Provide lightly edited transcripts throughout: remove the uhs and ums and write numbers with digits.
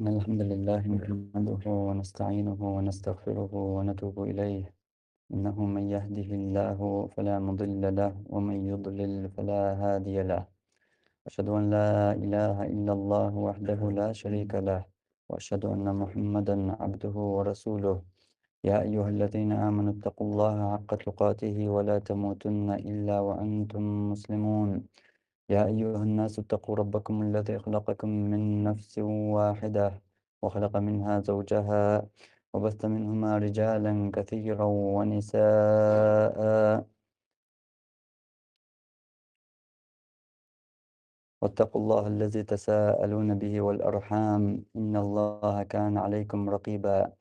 إن الحمد لله نحمده ونستعينه ونستغفره ونتوب إليه. إنه من يهده الله فلا مضل له ومن يضلل فلا هادي له. أشهد أن لا إله إلا الله وحده لا شريك له، وأشهد أن محمدا عبده ورسوله. يا أيها الذين آمنوا اتقوا الله حق تقاته ولا تموتن إلا وأنتم مسلمون. يا أيها الناس اتقوا ربكم الذي خلقكم من نفس واحدة، وخلق منها زوجها، وبث منهما رجالا كثيرا ونساء. واتقوا الله الذي تساءلون به والأرحام، إن الله كان عليكم رقيبا.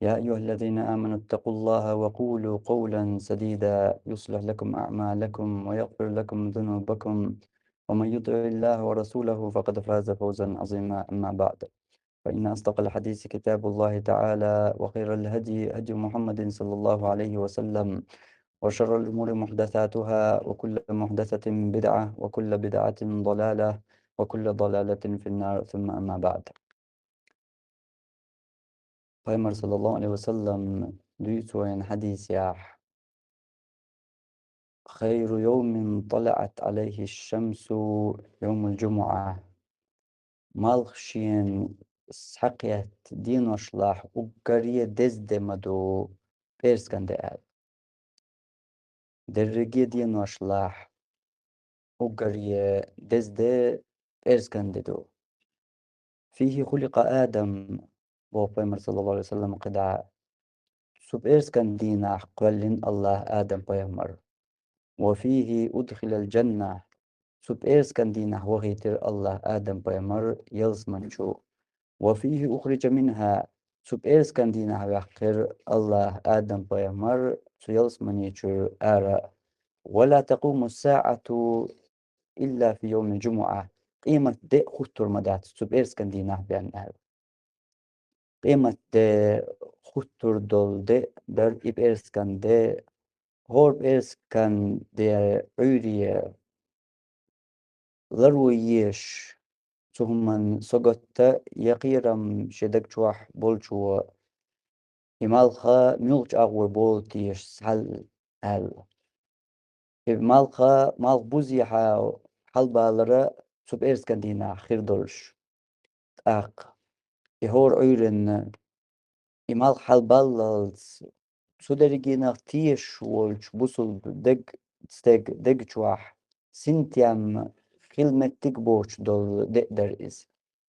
يا أيها الذين آمنوا اتقوا الله وقولوا قولا سديدا يصلح لكم أعمالكم ويغفر لكم ذنوبكم، ومن يطع الله ورسوله فقد فاز فوزا عظيما. أما بعد، فإن أصدق الحديث كتاب الله تعالى، وخير الهدي هدي محمد صلى الله عليه وسلم، وشر الأمور محدثاتها، وكل محدثة بدعة، وكل بدعة ضلالة، وكل ضلالة في النار. ثم أما بعد. Paymar sallallahu alaihi wasallam lyder en hadis خير يوم طلعت عليه الشمس يوم الجمعة. مالخشين سحقيت دين وشلاح وقرية دزد مدو بيرسكندال درجي دين وشلاح وقرية دزد بيرسكنددو. فيه خلق آدم، وبيمر صلى الله عليه وسلم قدع سب إيرسكندينا قبل الله آدم بيمر. وفيه أدخل الجنة سب إيرسكندينا وغيتر الله آدم بيمر يلزمن شو. وفيه أخرج منها سب إيرسكندينا ويحقر الله آدم بيمر سيلزمن يشور آراء. ولا تقوم الساعة إلا في يوم الجمعة. قيمة دي خطر مدات سب إيرسكندينا بأنها قيمة خطر دول دي در إبئرسكن دي هور إيرسكن دي عوري ضروريش سهمن سقط يقيرم شدك شوح بولشو إمالخا ميلج أغوى بولتيش سهل هل إمالخا مال بوزيحا حلبالرا سب إيرسكن دينا خير دولش أق يهور عورن إمال حلبالالز سودرجينا تيش والش بوصل دق شواح سنتيام خدمة تكبوش دول دقدر إز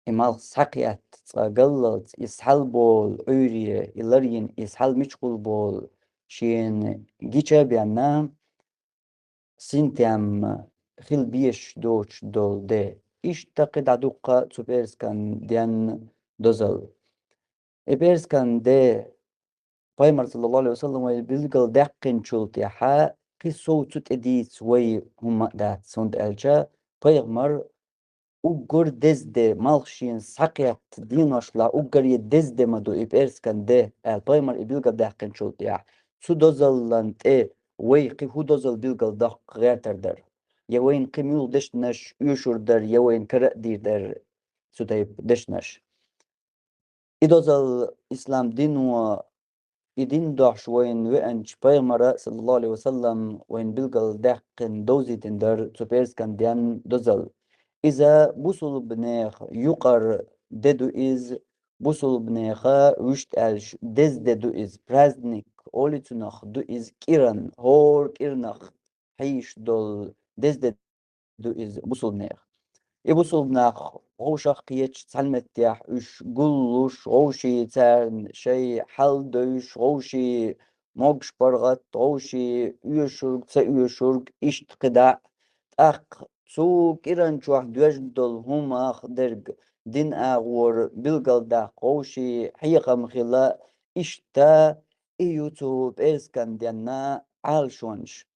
إمال ساقيات تقلت إسحال بول عوري إلارين إسحال مشغول بول شين جيشا بيانا سنتيام خل بيش دوش دول دي إشتاقد عدوقا تبيرسكان ديان دوزل إبيرسكان دي Paymar sallallahu aleyhi ve sellem ve bilgal deqqin çulti ha ki soğutut edis ve humma dat sond elça Paymar uggur dezde malşin sakyat dinoşla uggar ye dezde madu ip erskan de el Paymar bilgal deqqin çulti ha su dozallan te ve ki hu dozal bilgal daq gayter der ya weyn qimul deshnash yuşur der ya weyn kara dir der su tayip deshnash idozal İslam dinu إدين دعش وين وإنش بايمرة صلى الله عليه وسلم وين بلغل دقن دوزي تندر تبيرس كان ديان دوزل إذا بوصل بنيخ يقر ددو إز بوصل بنيخا وشت ألش دز ددو إز برازنيك أولي تنخ دو إز كيران هور كيرنخ حيش دول دز ددو إز بوصل بنيخ يبصلنا غوشة قيتش تسلمتيح إش قلوش غوشي تان شي حل دوش غوشي موقش برغت غوشي يشرق يشرق إش تقدع أق سو كيران شوح دوش دول هما درق دين أغور بلغل دا غوشي حيقا مخلا إش تا يوتيوب إرسكان ديانا عالشونش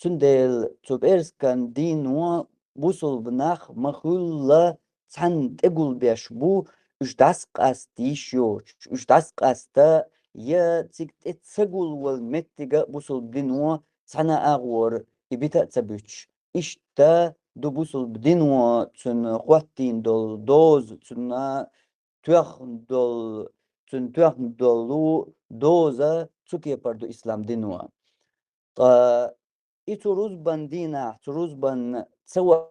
تندل تبرسكن دين و بوصل بناخ مخلا سن تقول بيش بو اش داسق استيش يوش اش داسق استا يا تيك تسقول والمتيجا بوصل بدين و سنة اغور يبيتا تسبيش اشتا دو بوصل بدين و تن خواتين دول دوز تن tuachdol tuachdolu doza cukie pardu islam dinua. Itu ruzban dina, ruzban tsawa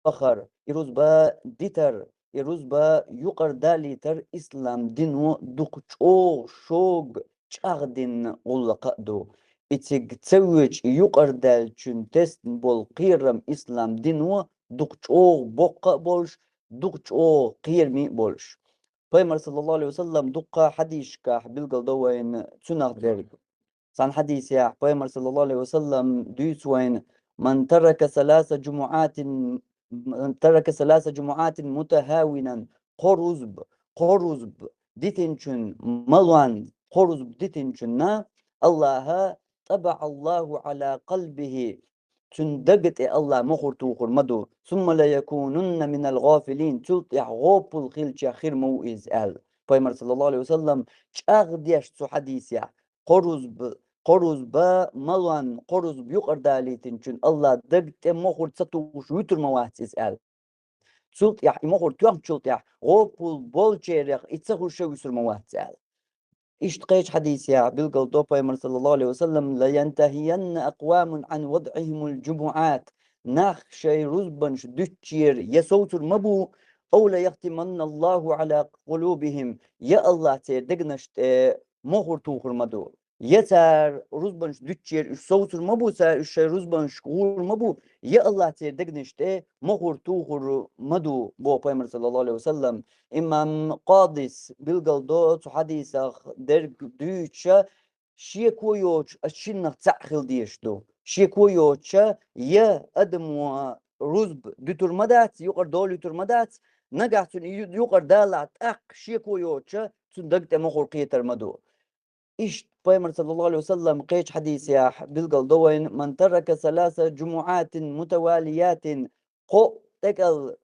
akhar, iruzba ditar, iruzba yuqar dalitar islam dinu duqcho shog chagdin ulqado. Itig tsawich yuqar dal chuntes bol qiram islam dinu duqcho boqa bolsh, duqcho qirmi bolsh. Paymar sallallahu alaihi wasallam duqa hadishka bilgal dawain sunaq derg. عن حديث يا پیغمبر صلى الله عليه وسلم دوس وين من ترك ثلاث جمعات متهاونا قرزب قرزب ديتنشن ملوان قرزب ديتنشن الله طبع الله على قلبه تندقت الله مخر توخر مدو ثم لا يكونن من الغافلين تلت غوب الخيل خير موئز ال پیغمبر صلى الله عليه وسلم چاغ ديش سو حديث يا قرزب قرزبا ملوان قرزب يقر داليتن چون الله دقت مخر تسطوش ويتر مواتز ال تلت مخر توام تلت غوب البول چيريخ اتسخر شو يسر مواتز ال اشتقيش حديث يا بالقل دو پیغمبر صلى الله عليه وسلم لا ينتهين أقوام عن وضعهم الجمعات ناخ شي رزبنش دتشير يسوتر مبو أو لا يختمن الله على قلوبهم يا الله تيردقنشت مخر توخر مدو يتر رزبنش دتشير يسوتر مبو سا الشي رزبنش قول مبو يا الله تيردقنشت مخر توخر مدو بو پیغمبر صلى الله عليه وسلم İmam Qadis bilgaldo حديث der düçe şiye koyoç aşinna tsahil diyişdo şiye koyoça ya admu ruzb düturmadat yuqar dol düturmadat nagahtun yuqar dalat ak şiye koyoça sundagte mahurqiye termado iş Peygamber sallallahu aleyhi ve sellem qeç hadis ya bilgaldo men teraka salasa cumuatin mutevaliyatin qo tekal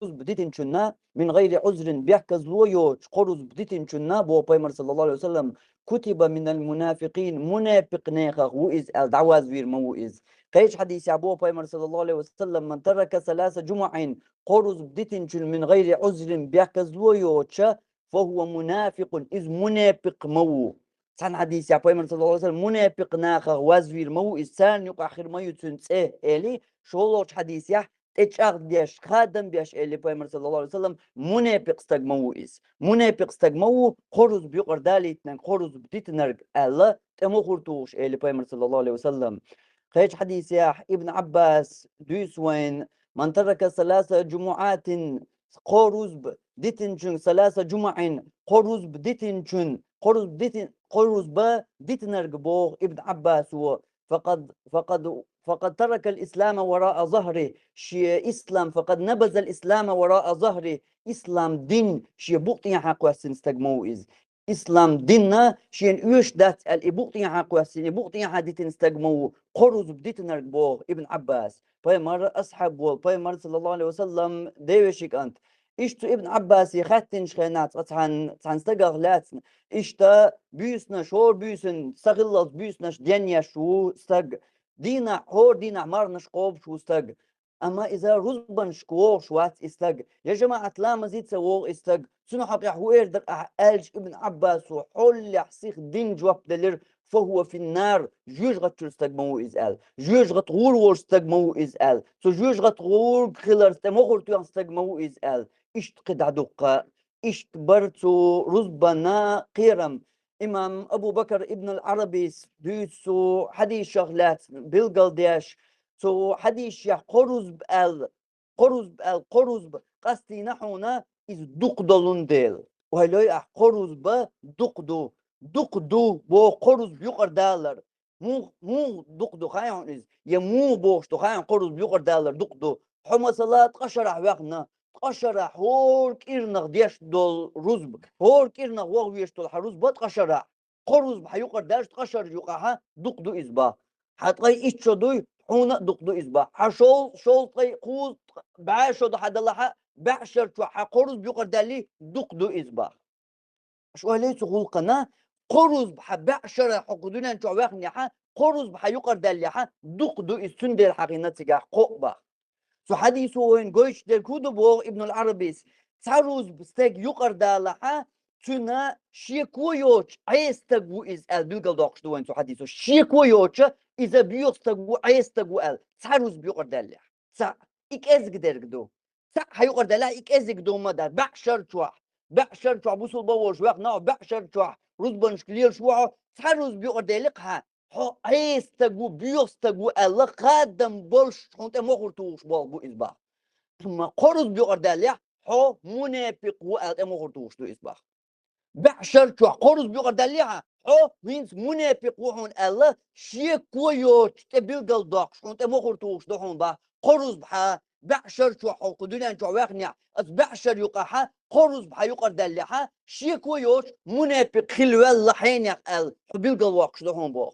بديتن شنا من غير عذر بيحكز لويوش قرز بديتن شنا بو بيمر صلى الله عليه وسلم كتب من المنافقين منافق نيخ وإز الدعواز وير موئز قيش حديث أبو بيمر صلى الله عليه وسلم من ترك ثلاث جمع قرز بديتن شن من غير عذر بيحكز لويوش فهو منافق إذ منافق مو سان حديث يا بيمر صلى الله عليه وسلم منافق ناخ وازوير موئز سان يقاخر ما يتنسه إلي شولوش حديث يا اتشاغ ديش خادم بيش اللي بيمر صلى الله عليه وسلم منافق استجمو إس منافق استجمو خرز بيقر داليتنا خرز بتتنرج الله تمو خرطوش اللي بيمر صلى الله عليه وسلم خيج حديث يا ابن عباس دوس وين من ترك ثلاث جمعات خرز ديتنشن ثلاث جمع خرز بديتنشن خرز بديتن خرز با ديتنرج بوغ ابن عباس فقد ترك الإسلام وراء ظهره شي إسلام فقد نبذ الإسلام وراء ظهره إسلام دين شي بوقتي حق وسن استجموئز إسلام ديننا شي يوش دات الإبوقتي حق وسن إبوقتي حديت استجمو قرز بديت نربو ابن عباس فمر أصحاب وفمر صلى الله عليه وسلم ديوشك أنت إشتو ابن عباس يختن شخينات عن استجغلات إشتا بيسنا شور بيسن سغلط بيسنا دنيا شو استج دينا هور دينا عمرنا شقوب شو استج أما إذا رزبن شكوور شوات استج يا جماعة لا مزيد سوور استج سنو حقيح ويردر ألج ابن عباس وحول يحسيخ دين جواب دلير فهو في النار جوج غتر استج مو إزال جوج غتغور ور استج مو إزال سو جوج غتغور خلر استمغور تو استج مو إزال إشت قدع دقة إشت برتو رزبنا قيرم إمام أبو بكر ابن العربي دوسو حديث شغلات بالقلديش سو حديث يا قرز قصدي نحونا إز دقدلون ديل وهلوي قرز دقدو بو قرز بيقر دالر مو دقدو خايون إز يا مو بوش تو خايون قرز بيقر دالر دقدو حما صلاة قشرح وقنا قشرح هورك إرنغ ديش دول رزب هورك إرنغ وغويش دول حرزب قشرح قرز بحيقر داش قشر يقعها دقدو إزبا حتقي إيش حونا دقدو إزبا شول طي قوز بعاشو ده حد الله بعشر قرز بيقر دالي دقدو إزبا شو هلي تقول قناة قرز بعشر حقودنا انتو واخني قرز بحيقر دالي دقدو إستندل حقينة تجاه قوبا سو حديثه وين قويش دل كودو بوغ ابن العربيس تعرض بستيق يقردا لها تنا شيكويوش عيستقو إز أل بيلقل دوقش دوين تو حديثو شيكويوش إذا بيوستقو عيستقو أل تعرض بيقردا لها تا إك إزق درقدو تا هيقردا لها إك إزق دو مدار بعشر شوح بوصل بوش واق ناو بعشر شوح رزبنش كليل شوح تعرض بيقردا لها هو عيستقو بيوستقو أل خادم بولش هونت مخورتوش بو إزبا ثم قرص بيقردا لها هو منافق وقال امغرتوش دو إصباح بعشر شو قرص بيقردا لها هو وينس منافق وحون الله شيء كويوت تبيل قلدوك شون امغرتوش دو هون با قرص بها بعشر شو قدونا شو واقنع أس بعشر يقاها قرص بها يقردا لها شيء كويوت منافق خلوة الله حين يقال بيل قلدوك دو هون با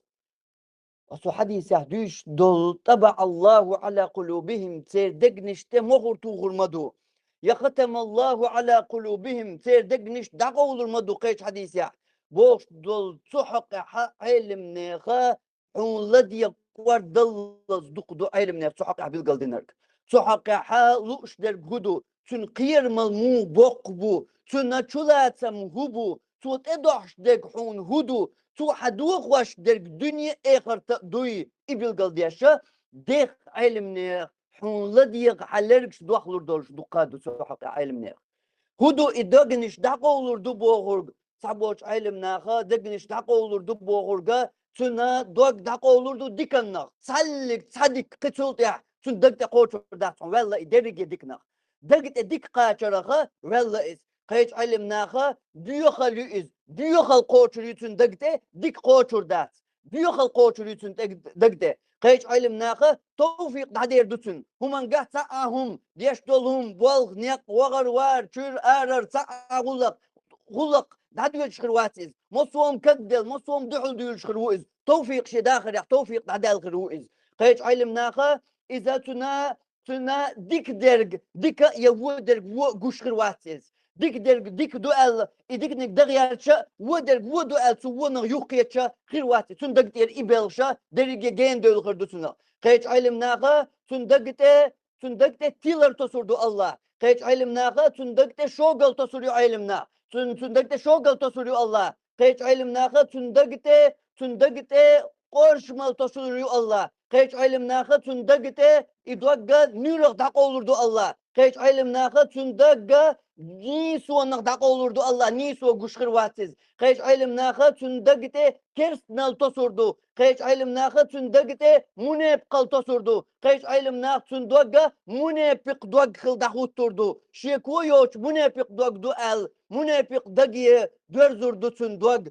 أصو حديث يحديش دول طبع الله على قلوبهم تير دقنش تمغرتو غرمدو يختم الله على قلوبهم تير دقنش دقول المدو قيش حديث يا بوش دول سحق علم نيخا حون لدي قوار دلز دقدو علم نيخ سحق بالقل دينرك سحق لوش در قدو تن قير ملمو بوقبو تن چلاتم هبو تو تدوش دق حون هدو تو حدوخ واش در الدنيا اخر تقدوي بالقل ديشا ديخ علم نيخ حون لديق حلركش دوخلور دولش دوقادو سحق علم نيخ هدو إدقنش دقا olur du boğurg saboç علم ناخا دقنش دقا olur du boğurga tuna dog daqo olurdu dikannak sallik sadik qıçult ya tun daqta qoçur daqson valla iderige diknak daqta dik qaçaraga valla is qayç علم ناخا diyokal is diyokal qoçur yutun daqta dik qoçur dat diyokal qoçur yutun daqta قيش علم ناخا توفيق دادير دوتن همان قه ساهم ديش دولهم بولغ نيق وغر وار تشير آرر سا غلق دادير شخرواتيز مصوم كدل مصوم دحل دير شخروئز توفيق شي داخل يح توفيق دادير خروئز قيش علم ناخا إذا تنا ديك درق ديك يوو درق وقوش خرواتيز ديك درق ديك دوال ديك نك دغيارشا ودرق ودوال سوونا يوقيتشا خرواتي تن دقتير إبلشا درق جين دول خردوسنا قيش علم ناخا تن دقتي تيلر تصوردو الله قيش علم ناخا تن دقتي شوغل تصوريو علمنا تن دقتي شوغل تصوريو الله قيش علم ناخا تن دقتي قرشمال تصوريو الله قيش علم ناخا تن دقتي إدوغا نيرق داق olurdu Allah قيش علم ناخا تن دقا نيسو نقدق olurdu Allah نيسو قشخرواتيز قيش علم ناخا تن دقتي كرسنال تصوردو قيش علم ناخا تن دقتي منافق تصوردو قيش علم ناخا تن دقا منافق دوغ خل داخوت تردو شيكو يوش منافق دوغ دو ال منافق دقي دورزوردو تن دوغ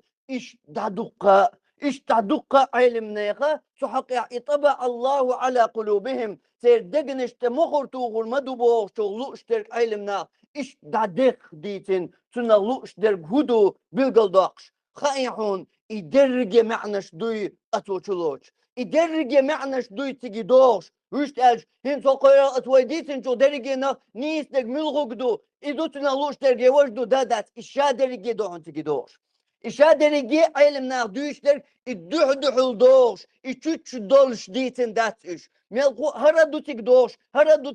إيش تدق علم نيخا سحق إطبع الله على قلوبهم سير دقنش تمخر توغر مدبوغ شغلو اشترك علمنا إيش دادق ديتن تنالو اشترك هدو بلقل داقش خايحون إدرج معناش دوي أتوچلوش إدرج معناش دوي تيجي دوش ويشت أج هين سوقيرا أتوي ديتن شو درجنا نيس دق ملغوكدو إدو تنالو اشترك يوجدو دادات إشا درجي دوحن تيجي دوش İşaderigi ilimler düşler idduhdul doş içüç dolş ditin datış melku hara dutik doş hara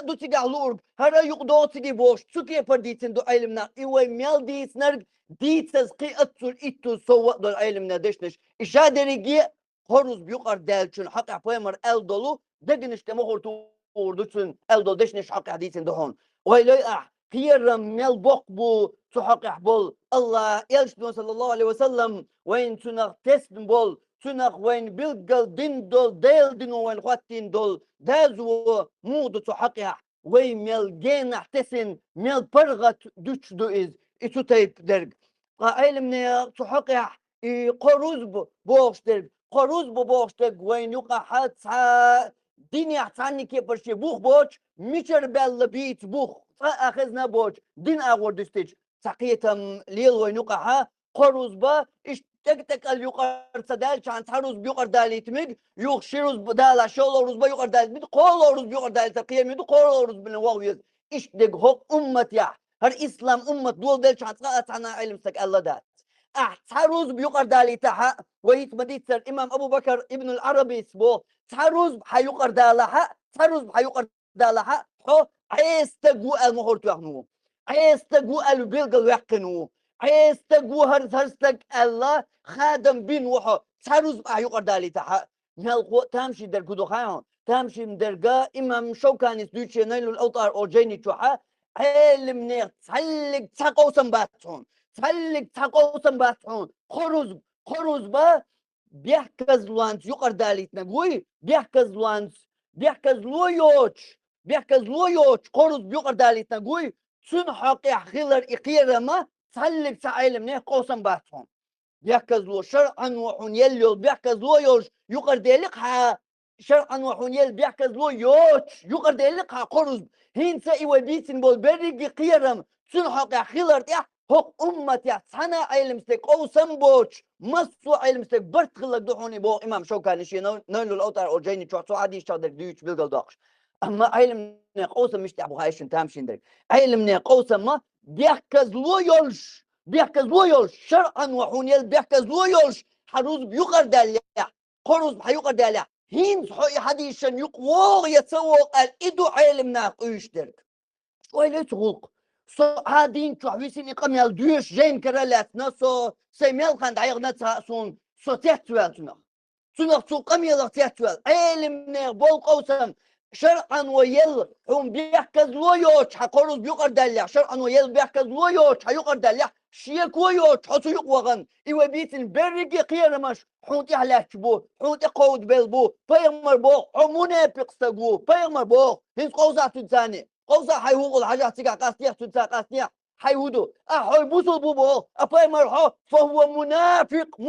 dutik alur hara yuk dotik boş suki yapar ditin do ilimler iwe mel disner ditsiz qiyatsul ittu sova do ilimler deşneş İşaderigi horuz yuqar delçün haq yapamar el dolu deginişte mohortu ordusun el dolu deşneş haq ditin dohon oylay قيرم ميل بوقبو تحقق بول الله يلشدون صلى الله عليه وسلم وين تنغ تسن بول تنغ وين بلقل دين دول ديل دينو وين خواتين دول دازو مودو تحقق وين ميل جين احتسن ميل برغت دوش دو إز إتو تايب درق قائلم نيا تحقق قروز بوغش درق قروز بوغش درق وين يقع حتى ديني احتاني كيبر شي بوخ بوش ميشر بل بيت بوخ أخذنا بوش دين أغور دستيج سقيتم ليل وينقعها قروز با اشتكتك اليقر سدال شان تروز بيقر داليتمج يوخ شيروز بدالا شول روز با يقر داليتمج قول روز بيقر داليت قيم يدو قول روز بن واويز اشتق هوك أمة يا هر إسلام أمة دول دل شان تقاطعنا علم سك الله دات تروز بيقر داليتها وهيت مديت إمام أبو بكر ابن العربي سبو تروز حيقر دالها تروز حيقر دالها حو عيستقو المهورت يحنو عيستقو البلغ يحقنو عيستقو هرستك الله خادم بين وحو تروز يقر دالي تحا نلقو تمشي در كدو خايون تمشي مدرقا إمام شوكاني سدوشي نيلو الأوطار أورجيني توحا علم نيغ تسلق تاقوسن باتحون تسلق تاقوسن باتحون خروز با بيحكز لوانس يقر داليت نقوي بيحكز لوانس بيحكز لويوتش خروز بيقر داليت نقوي سن حقي خيلر إقيرما تسلق تعلم نيغ قوسن باتحون بيحكزلو شرعا وحنيل بيحكزلو يوش يقر ديلقها شرعا وحنيل بيحكزلو يوش يقر ديلقها قرز هين سايوة بيتن بول بريق قيرم سنحق خيلر تيح حق أمتي سنة علم ستيك أو سنبوش مصو علم ستيك برت خلق دوحوني بو إمام شوكاني شي نيلو الأوتار أو جيني تشوح سو عادي شادر ديوش بلغل دوخش أما علم نيقوسم مش تعبو هايشن تامشين درك علم نيقوسم ما بيحكزلو يولش بيحكزلو يولش شرعا وحنيل بيحكزلو يولش حروز بيقر داليا قروز بحيقر داليا هين صحوي حديشن يقوغ يتسوق الإدو علم ناقوش درك شوي غلق عادين تحويسين إقام يالدوش جيم كرالاتنا سو سيميل خاند عيغنا تساسون سو تيحتوال تنخ سو قم يلغ تيحتوال علم نيغ بول قوسم شرعا ويل هم بيحكز لويوش حقروز بيقر داليا شرعا ويل بيحكز لويوش حيقر داليا شيك ويوش حسو يقوغن إيوه بيتن برقي قيرمش حونتي حلاش بو حونتي قود بيل بو بيغمر بو حموني بيقستقو بيغمر بو هنس قوزا تنساني قوزا حيوغل الحاجات تيقا قاسنيح تنسا قاسنيح حيودو أحوي بوصل بو أبيغمر حو فهو منافق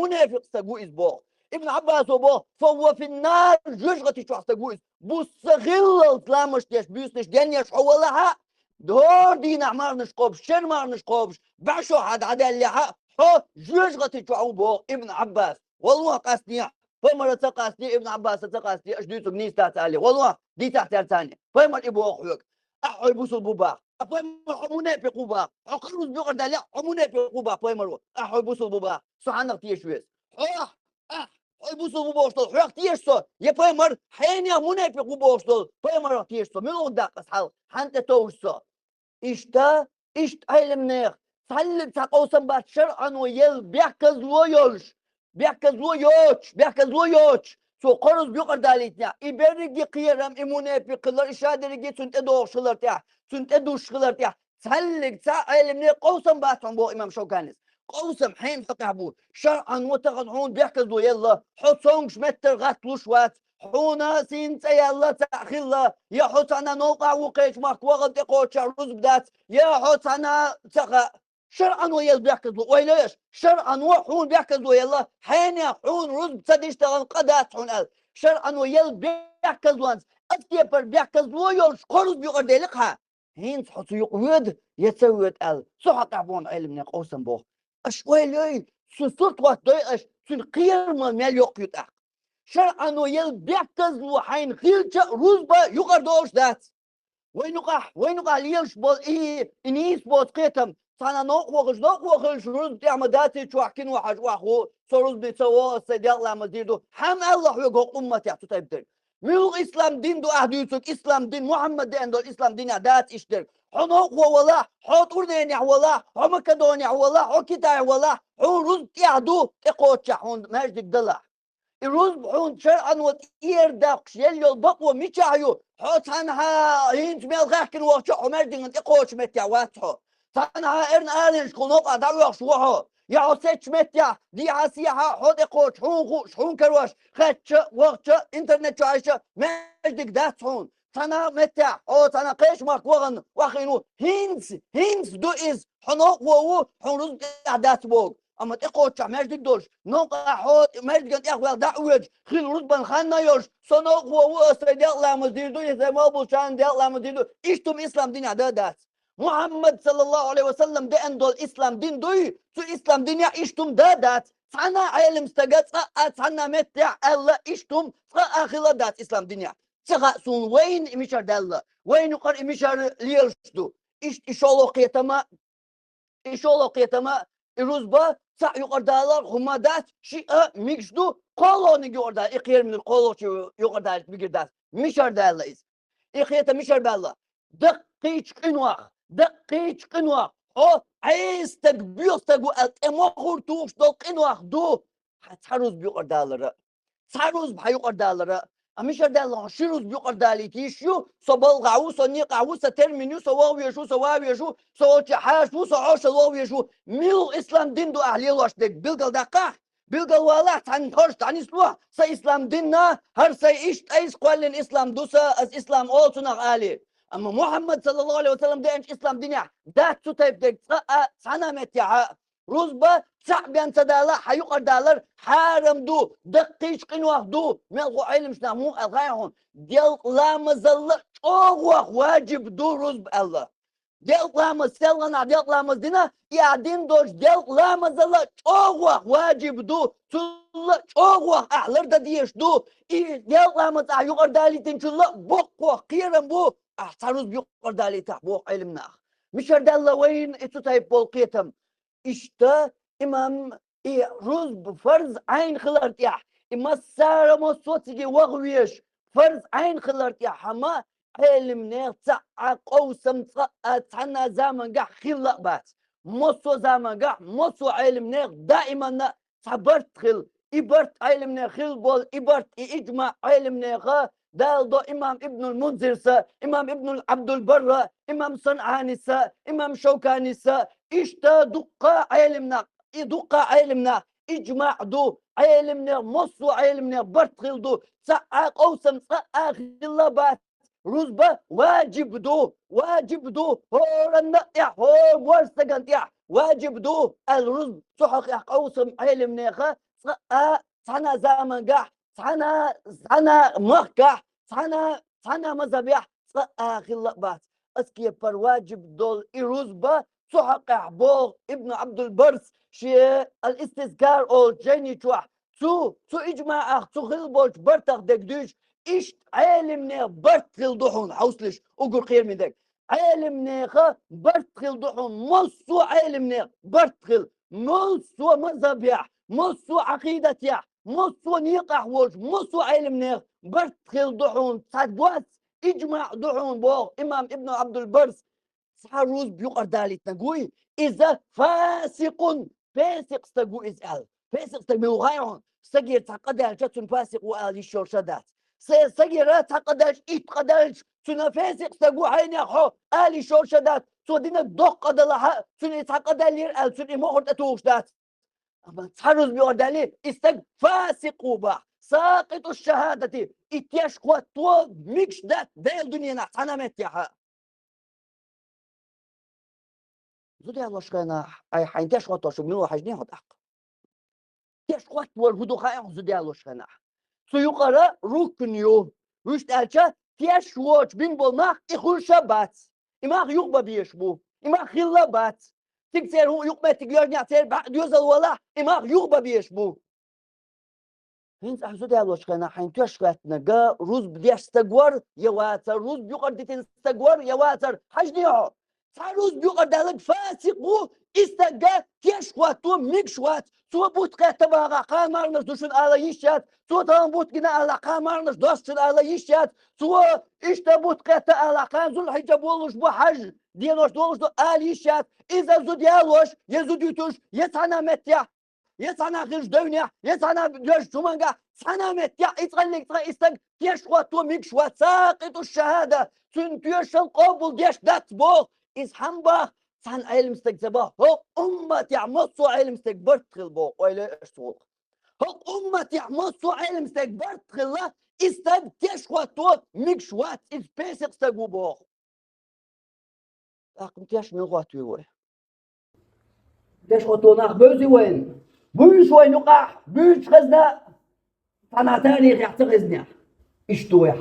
استقو إزبو ابن عباس وبو فهو في النار جوجغتي شو استقو بوس غلل تلامش تيش بيوسنش دنيش حولها دور دين أعمار نشقوبش شرمار نشقوبش بعشو حد عدا اللي حو جوجغتي شو بو ابن عباس والله قاسنيح فمر تقاسني ابن عباس تقاسني اش ديتو بنيس تاتالي والله دي تحت ثاني فمر ابو اخوك احو يبوسوا البوبا فمر حمونه في قوبا اقرز بيقعد لا حمونه في قوبا فمر احو يبوسوا البوبا سبحان تيشويس اح اح يبوسوا البوبا وصل حق تيشو يا فمر حين يا منى في قوبا وصل فمر تيشو من ودق اصحاب حنت توسو اشتا علم نيخ تعلم تقوسم بعد شرعا ويل بيحكز لويولش بيحكز لويوش سو قرز بيقر داليتنا إبرق قيرم إمونافي قلر إشادرقي سنت أدو شغلر تيح سنت أدو شغلر تيح تسلق علم نيخ قوسم باتهم بو إمام شوكانس قوسم حين حقعبو شرعا وتغضعون بيحكز لو يلا حصونش متر غاتلوش وات حونا سينتا يلا تأخيلا يا حوتانا نوقع وقيش ماك وغد قوتش رز بدات يا حوتانا تغا شرعا ويل بيحكزوا ويليش شرعا وحون بيحكزوا يلا حين يحون رز بتديشتغل قدات حون قال شرعا ويل بيحكزوا انس افتيبر بيحكزوا يل قرز بيقعد يلقها هين صحتو يقود يتسويت قال صحت عبون علم نقوسم بوه اش ويلي سوسوت وقت دويش سن قير مال يقيت اخ شرعا ويل بيحكزوا حين خيلتا رزبا يقردوش ذات وينقع ليش بول إيه إنيس بول قيتم سانا نوقوغش رز تعمداتي شوحكين وحاج واخو سرز بيتسوى السيديق لما زيدو حم الله يقول أمتي تتبدل ميو إسلام دين دو أهديتك إسلام دين محمد دين دو الإسلام دين عدات إشتر حنوق ولا حوت أردين ولا حمكدون ولا حكتا ولا حون رز تعدو تقوتش حون ماجدك دلع الرز بحون شرعا وتير داقش يلي البقوة ميشايو حوت عنها هينت ميل غاكن وشحو مردين انت قوش متيا واتحو تنها ارن ارنش قنوقع دعوة شوحو يا عسيتش متيا دي عاسيها حوت قوش شحون كروش خاتش وقتش انترنت شايشة مردك داتحون تنا متيا او تنا قيش ماك وغن وخينو هينس دو إز حنوق وو حون رز دات بوغ اما تقوتش مردك دوش نوقع حوت مردك انت اخوال دعوج خيل رزبان خانا يوش سنوق وو استيديق لامزيدو يسمى بوشان ديق لامزيدو اشتم اسلام دين عدادات محمد صلى الله عليه وسلم دي اندول اسلام دين دوي سو اسلام دين يا اشتم دادات سانا علم استقات سانا متع الله اشتم فاخلا دات اسلام دين يا سون وين امشار دالله وين يقر امشار ليرشدو اشولو قيتما الرزبة يقردالار همادات شيء ميكسدو قولوني يقردال اقير من القولو يقردال بيقردال مشار دالله إخيتا مشر بالله دقيش قنوخ أو عايز تقبيوس تقو أمخور توش دول قنوخ دو هتحروز بيقر دالرة ساروز بحيقر دالرة أمشر دالله شروز بيقر دالي تيشيو صبال غعوسة نيق غعوسة ترمينيو سواويشو سواتحاشو سعوش الواويشو ميل إسلام دين دو أهلي الواشدك بلغل دقاق بلغل والله تنهرش تنسلوه سا إسلام ديننا هر سا إشت أيس قوالين إسلام دوسا أز إسلام أولتناغ آلي أما محمد صلى الله عليه وسلم ده إنش إسلام دينيا ده تتايب دك سنة متيعا روزبا سعبيان تدالا حيقر دالر حارم دو دقيش قنوخ دو ملغو علم شنامو الغايهون ديال لامزل اوغوخ واجب دو روزب الله ديال لامز سلنا ديال لامز دينا يعدين دوش ديال لامزل اوغوخ واجب دو تل اوغوخ احلر دا ديش دو ديال لامز يقر دالي تنشل بوق قيرم بو احتروز بيقر دالي تحبوق علمنا مشار دالا وين اتو تايب بولقيتم İşte imam ruz farz ayn khilart ya ima sara mo sotigi wagwish farz ayn khilart ya hama علم نيرتع قوسم تحنا زمان قاع خلا بات مصو زمان قاع مصو علم نير دائما صبرت خل إبرت علم نير خل بول إبرت إجماع علم نير دال دو إمام ابن المنذر إمام ابن عبد البر إمام صنعاني إمام شوكاني إشتا دقة علمنا إجماع دو علمنا مصو علمنا برتخل دو ساعة قوسم ساعة خلابات رزبة واجب دو هو النقيا هو ورسقنت يا واجب دو الرزب صحق يا قوسم علمنا ساعة سنة زمن قح سنة مخكح سنة مذبح ساعة خلابات اسكي بر واجب دول إرزبة صحق بوغ ابن عبد البرس شي الاستذكار او جيني توح تو اجماع تو خلبوش برتخ دقدوش ايش عالم نيخ برتخل ضحون حوصلش اقول خير من دك عالم نيخ برتخل ضحون مصو عالم نيخ برتخل مصو مذبح مصو عقيدة يح مصو نيقح وش مصو علم نيخ برتخل ضحون صدوات اجماع ضحون بوغ امام ابن عبد البرس ساروز بيقر دالي تنقوي إذا فاسق استقو إزال فاسق استقو غيرهم سجير تقدر جتون فاسق وآلي شورشدات سجير تقدر إتقدرش سنة فاسق استقو عيني خو آلي شورشدات سودينا دق قدلها سنة تقدر لير سنة مخور تتوشدات أما ساروز بيقر دالي استق فاسق وبا ساقط الشهادة إتياش قوة ميكش دات ديل دنيا نحسنا متيحا زودي الله شكانا أي حين تشخط وشو منو حجني هدق تشخط والهدو خايم زودي الله شكانا سيقرأ ركنيو رشت ألشا تشوش بين بالماء إخور شبات إما يقبى بيشبو إما خلا بات تكسر هو يقبى تجار نعتر بعد يوزل ولا إما يقبى بيشبو هنز أحزودي الله شكانا حين تشخط نجا روز بديش استجوار يواتر روز بيقدر تستجوار يواتر حجنيه ساروز بيقر دالك فاسقو استجا تشواتو ميكشوات سو بوت قتبا قامرنش دوشن على يشات سو تام بوت جنا على قامرنش دوشن على يشات سو اشتا بوت قتا على قانزل حجاب ولوش بحج دينوش دولوش دو آل يشات إذا زود يالوش يزود يتوش يسانا متيا يسانا خرج دنيا يسانا جوش شمانجا سانا متيا يتغلق استج تشواتو ميكشوات ساقط الشهادة سنتيش القبول ديش دات بوخ إز حنبا سان علم استكذبه هو أمة يعمصوا علم استكبرت خلبو وإلا إشتغل هو أمة يعمصوا علم استكبرت خلا استد تشواتو ميكشوات إز بيسق استقوبو أقم تيش مغواتو يوي تشواتو ناخ بوزي وين بوش وين نقاح بوش خزنا فانا تاريخ يعتقزني إشتوي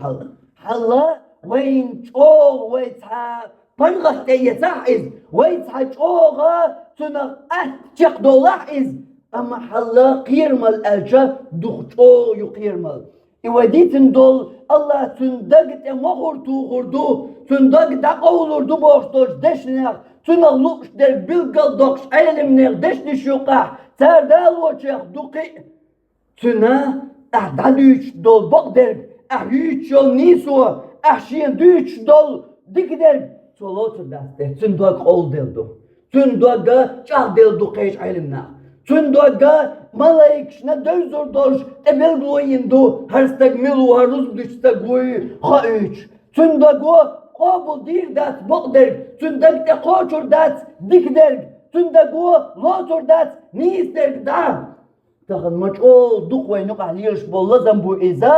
حلا وين شو ويتها بلغت يتحز ويتحج اوغا تنغ اتشق دولاحز اما حلا قيرمل الجا دخشو يقيرمل اوديتن دول الله تندقت مغور تغردو تندق دقولور دو بوشتوش دشنغ تنغ لوش در بلغل دوكش علم نغ دشنش يقاح تردال وشيخ دوقي تنا اعدادوش دول بقدر احيوش يول نيسو أحشين دوش دول ديكدر صلوت داسته تندوق أول دلدو تندوق جاه دلدو قيش علمنا تندوق ملايكش ندوزر دوش تبلغو يندو هرستقملو هرز بدشتقوي خايش تندوق قابل دير دات بقدر تندوق تقوشر دات ديكدر تندوق لوتر دات نيستر دا تاخد مجول دوق وينوق عليش بالله زنبو إذا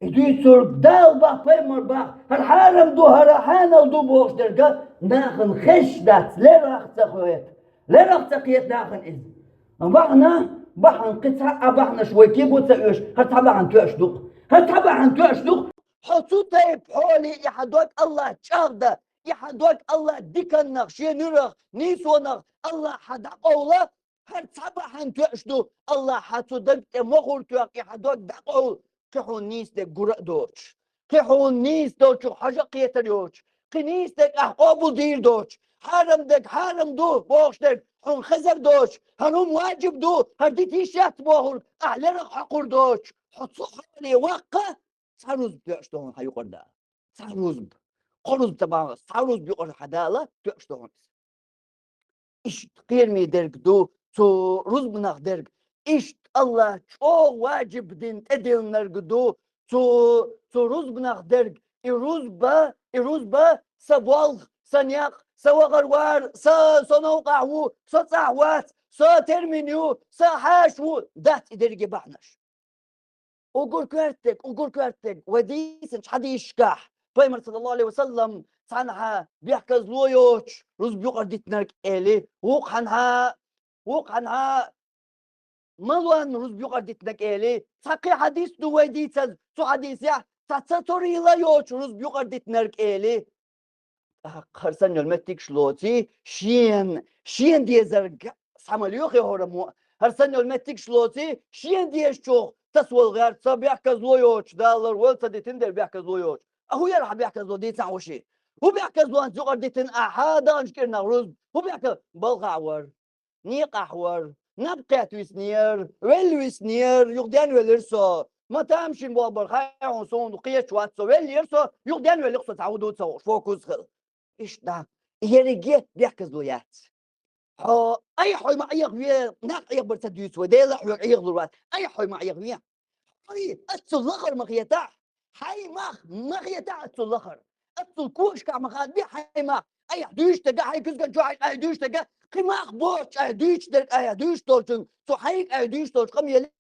يديسور دال بح بيمر بح هالحارم دو هالحانل دو بوش درجة ناخن خش دات لرخ تقيت ناخن إذ بحن قطع بحنا شوي كيبو تسأيش هتحبا عن توش دوق حطو تايب حولي يحدوك الله تشاغدا يحدوك الله ديكن نخشي نرخ نيسو نخ الله حدا قولا هتحبا عن توش دوق الله حتو دقت مخور توك يحدوك دقول كحون نيس دك جرأ دوش كحون نيس دوش حاجة قيتر دوش قنيس دك أحقابو دير دوش حرم دو بوش دك حون خزر دوش هنوم واجب دو هرديتي شات بوهر أهلرق حقور دوش حطو حالي وقا ساروز بيوش دون هايو قردا ساروز قروز تبعا ساروز بيوش حدالة بيوش دون إيش قيرمي درك دو تو روز بناخ درك إيش الله çok vacib din edilner gdu to ruzbnach derg iruzba sabwal sanyak sawagarwar sa nawqahu sa tahwat sa terminu sa hashu dat dergi bahnash ugur kwertek وديسن حد يشكح بيمر صلى الله عليه وسلم صنعها بيحكز لويوش رز بيقر ديتنرك إلي وقعنها ملوان روز بيقر ديتنك إلي ساقي حديث دوي ديتز سو حديث يا تاتوري لا يوش روز بيقر ديتنك إلي خرسان يلمتك شلوتي شين دي زرق سامليوخي هورمو هرسان يلمتك شلوتي شين دي شوخ تسوال غير بيحكز لو يوش دالر ولتا ديتن در بيحكز لو يوش أهو يرح بيحكز لو ديتن عوشي هو بيحكز لو أنت يقر ديتن أحادا أنشكرنا روز هو بيحكز بلغعور نيقحور نبقى تويسنير ويسنير يقدان ولرسو ما تمشي بابر خايون صون وقيش واتسو وليرسو يقدان ولرسو تعودو تسو فوكس خل إيش ده يرجع بيحكز لويات أي حي مع يغوي ناق يقبل تدويس وديلا حي يغلوات أي حي مع يغوي أي السلخر مغيتاع حي مغيتاع السلخر السلكوش كع مخاد بي حي ما أي دوش تجا حي كذا جو أي دوش تجا قماخ بوش أي دوش درك أي دوش توشن صحيح أي دوش توش قم يلي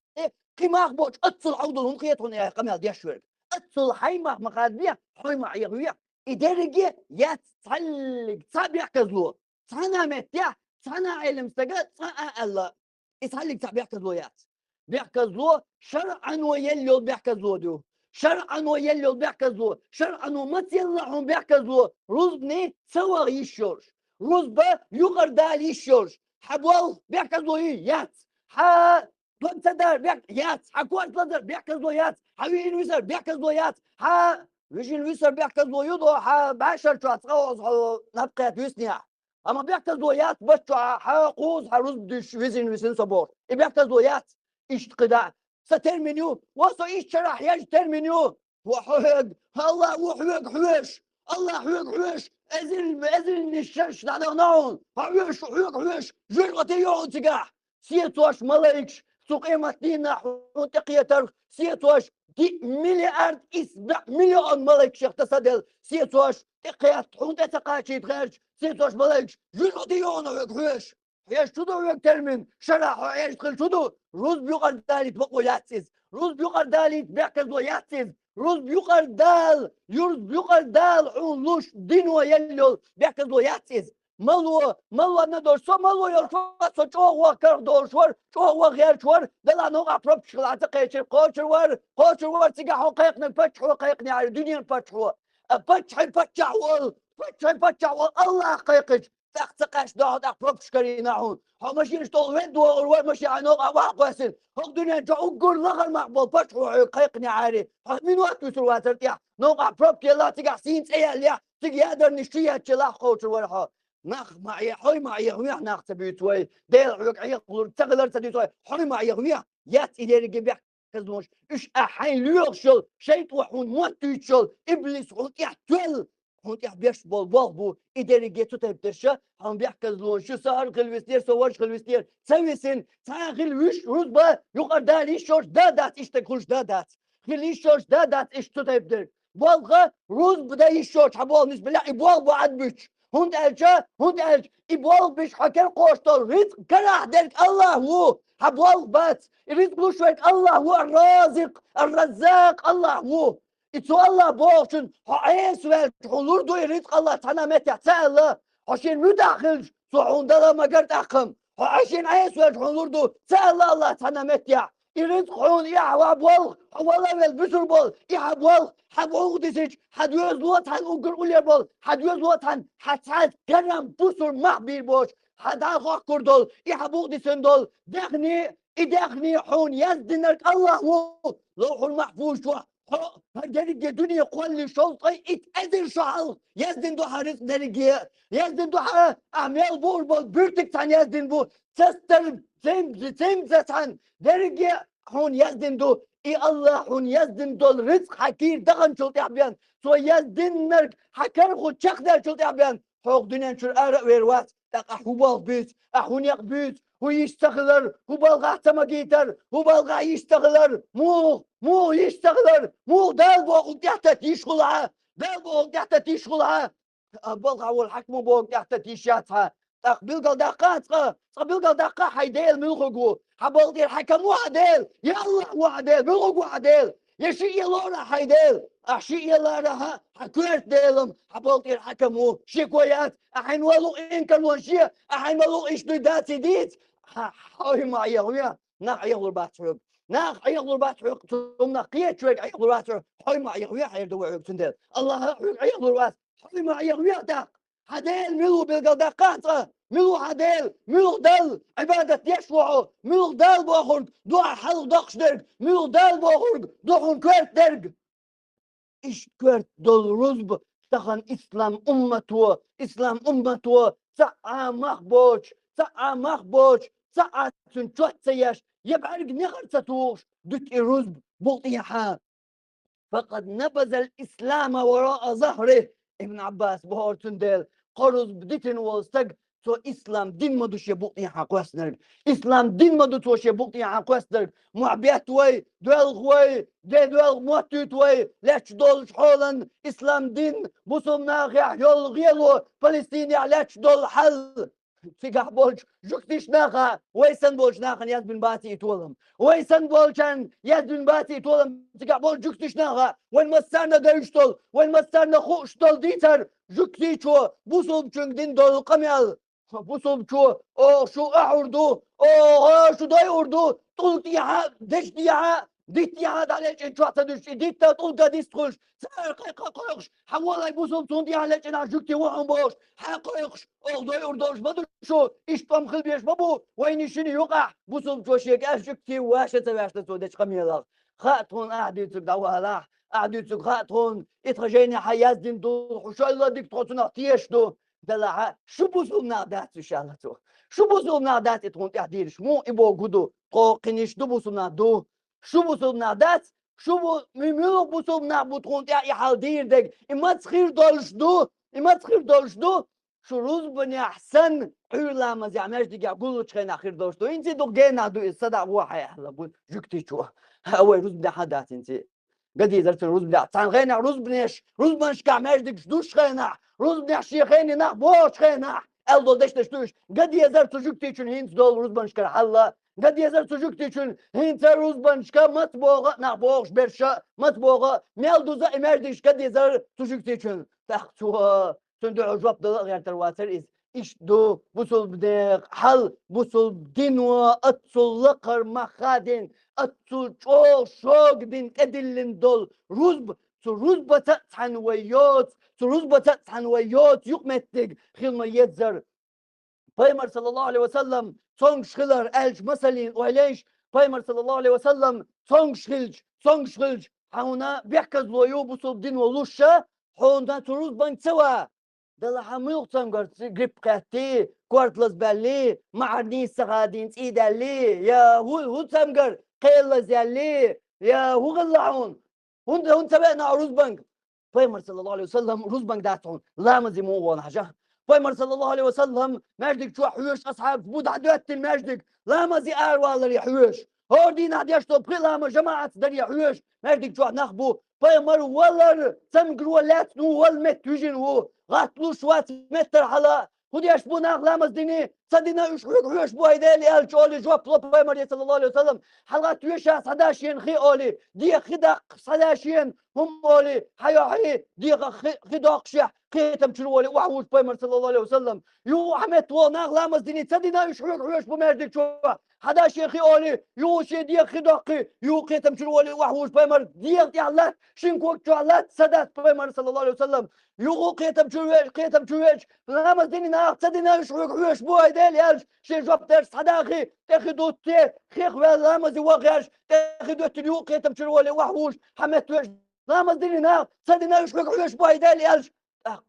قماخ بوش أتصل عودهم قيتهم يا قم يا ديشور أتصل حي مخاد بي حي مع يغوي إدارجي يتصلق صاب يحكزلو صانا متيا صانا علم سجد صانا الله يتصلق صاب يحكزلويات بيحكزلو شرعا ويلو بيحكزلو دو شرعا ويلو بيحكزلو شرعا ومتيلهم بيحكزلو رزبني سوا يشورش رزبة يقر دال يشورش حبوال بيحكزلو يات تدار يات حكوات لدر بيحكزلو يات حوين ويسر بيحكزلو يات ويجي الويسر بيحكز له يضع بعشر شوات غوز نبقى يسنيا اما بيحكز له يات بشع حقوز حرز ويزن صبور بيحكز له يات ايش قدع سترمنيو وصو ايش شرح ياج ترمنيو وحوق الله وحوق حوش الله حوش ازل الشرش نعون حوش جرغتي يوم تقع سيتوش ملايكش سوق قيمتنا حوتقيتر سيتوش دي مليار إسبع مليون ملك شيخ تصدل سيتوش تقيات حونت تقاشي تغيرش سيتوش ملك جنوديون ويقفش ياش تدو ويكترمن شرح ياش تخل تدو روز بيقر دالي تبقوا ياتسيز روز بيقر دالي تبقوا ياتسيز روز بيقر دال حونلوش دينو يلو بيقوا ياتسيز ملو ندور سو ملو يرفع سو چوغ وكر دور شور چوغ غير شور دلا نوع بروب شغلات قيش قوش ور تيجا حقيقنا فتح حقيقنا على الدنيا فتح الله حقيقش تقش داود بروب شكريناهم هم ماشي نشتغل وين دور ماشي على نوع واقسن هم دنيا جو قول لغر مقبول فتح حقيقنا عاري من وقت وسروات ترتيح نوع بروب يلا تيجا سين سيا تيجي يقدر نشتريها تلا قوش ورها ناخ معي حوي معي غويا ناخ تبيتوي ديل عيق عيق تغلر تبيتوي حوي معي غويا يات إلى رجبيع بيحكزوش إيش أحين ليوغشل شيط وحون موتيشل إبليس حوت يحتول حوت يحبيش بالبالبو إداري جيتو تبتشا هم بيحكزلون شو صار غلوستير سوارش غلوستير سويسن تاغل وش رزبا يقر داري شوش دادات إشتكوش دادات خلي شوش دادات إيش تبدر بالغا روز بدا يشوش حبوال نسبة لا إبوال بعد بيش هند ألجا هند ألج إبوال بيش حكر قوشتر رزق كره درك الله هو حبوال بات رزق لوشوك الله هو الرازق الرزاق الله هو إتو الله بوشن حعيس والحلور دو رزق الله تنامت يحسى الله حشين مداخل سعون دلا ما قرد أقم حشين عيس والحلور دو سأل الله تنامت يح يريد حون يا أبوال والله والبسر بول يا أبوال حبوق ديسج حدوز لوت هن أقول أولي بول حدوز لوت هن حتى كرم بسر محبير بوش حدا غاق كردول يا حبوق ديسن دول دخني حون يزدنك الله هو لوح المحفوظ شو درجة دنيا قول شلطي اتأذر شعل يزدن دو حارس درجة يزدن دو أعمال بول بيرتك تان يزدن بول تستر تمزتان درجة هون يزدن دو الله هون يزدن دول رزق حكير دغن شلطي عبيان سو يزدن مرك حكر خود شخ در شلطي عبيان حوق دنيا شر أرق ويروات تاق أحوال بيت أحونيق بيت هو يشتغلر هو بلغة تماجيتر هو بلغة يشتغلر مو يشتغلر مو دال بوق تحت تيشغلها دال بوق تحت تيشغلها بلغة والحكم بوق تحت تيشاتها بلغة دقات بلغة دقة حيديل ملغو حبلغة الحكم وعديل يا الله وعديل ملغو وعديل يشي يلورا حيديل أحشي يلورا حكويت ديلم حبلغة الحكم شكويات أحين ولو إن كان وشي أحين ولو إيش داتي ديت هاي ما يغويا ناق يغلو باترق ناق يغلو باترق ثم نقيت شوي يغلو باترق هاي ما يغويا حيردو عيب تندل الله يغلو بات هاي ما يغويا داق هديل ملو بالقدقات ملو هديل ملو دل عبادة يشوعو ملو دل بوخرج دعا حل دقش درج ملو دل بوخرج دعون كويت درج إيش كويت دول رزب تخن إسلام أمته ساعة مخبوش ساعة سنشوت سياش يبعرق نغر ستوش دك الرزب بطيحة فقد نبذ الإسلام وراء ظهره ابن عباس بهور تندل قرز بديتن والستق تو إسلام دين ما دوش يبوطي حقوسنر إسلام دين ما دوش يبوطي حقوسنر معبيات وي دوال غوي دوال موتوت وي لاش دول حولا إسلام دين بصم ناغي يول غيلو فلسطيني لاش دول حل فيقح بولج جوكتيش ناخا ويسن بولج ناخن ياز بن باتي يتولم ويسن بولجان ياز بن باتي يتولم فيقح بولج جوكتيش ناخا وين مسارنا دايشتول وين مسارنا خوشتول ديتر جوكتيشو بوصل بچونك دين دول قميال بوصل بچو او شو احردو او شو داي اردو طولتيها دشتيها ديتيها داليش انشوات دشتي ديتا طولتا ديستخش حقوقش حوالا يبوصل صوندي على انا جوكتي وهم بوش حقوقش او داي اردوش بدو شو اشتم خلبيش بابو وين شنو يوقع بوصل بچو شيك جوكتي واشة واشة سودش قميال خاتون اعديتك دوالا اعديتك خاتون اتخجيني حياز دين دو وشو الله ديك تخوتنا تيشتو دلعا شو بوصل نادات شالتو شو بوصل نادات تكون تحديرش مو إبو قدو قوقنيش دو بوصل نادو شو بوصل نادات شو ميميلو بوصل نابو تكون تحدي حالدير دك إما تخير دولش دو شو روز بني أحسن حيلا ما زعماش ديك يقولوا تخين أخير دولش دو إنتي دو جينا دو الصدع واحد يحلا بون جكتي شو هو روز بني حدات إنتي قد يزرت الروز بني تان غينا روز بنيش كعماش ديك شدوش غينا روز بنحشي خيني نح بوش خينا الدو دش تشتوش قد يزر سجوكتي شن هينت دول روز بنشكر حلا قد يزر سجوكتي شن هينت روز بنشكر مطبوغة نح بوغش برشا مطبوغة ميل دوزا امردش قد يزر سجوكتي شن تحتوا تندعو جواب دل غير ترواتر إيش دو بوصل بدق حل بوصل دينوا أتصل لقر مخادن أتصل شوق دين أدلن دول روز بتتحن ويوت يقمتك خيل ما يتزر Peygamber sallallahu aleyhi ve sellem son şılar elç meselin وليش Peygamber sallallahu aleyhi ve sellem son şılç hauna بيحكز لو بوصل دين ولوشة هوندا تروز بنك سوا دل حميل تنقر جريب قهتي كوارتلز بالي معرني سغادين إيدالي يا هو تنقر قيل زالي يا هو غلعون هون سبقنا على روز بنك پیامبر صلی الله علیه وسلم روز بنك داتون لا مزي مو وانا حاجه پیامبر صلی الله علیه وسلم مجدك شو حوش اصحاب بود عدوات المجدك لا مزي ار والله يحوش هوردين عديش تو بلا ما جماعه در يحوش مجدك شو نخبو پیامبر والله سمقر ولات نو والمت وجن هو غاتلو شوات متر على خديش بو ناخ لامز ديني صدينا يش بو هيدالي الجولي جواب بلو پیامبر صلی الله علیه وسلم حلقات يشا صداشين خي اولي دي خدق صداشين هم اولي حي دي خدق شح قيتم شنولي وحوش بيمر صلى الله عليه وسلم يو احمد و ناغ لامز ديني تصدينا يش بمردك شو حداشين خي اولي يو شي دي خدقي يو قيتم شنولي وحوش بيمر دي الله شنكوك شو الله سدات بيمر صلى الله عليه وسلم يو قيتم شويش لامز ديني ناغ تصدينا يش بو هيدالي الج شي جواب ترس حداخي تاخدو تي خيخ ولا مزي وغاش تاخدو تليو قيتم شنولي وحوش حمد وش لامز ديني ناغ تصدينا يش بو هيدالي الج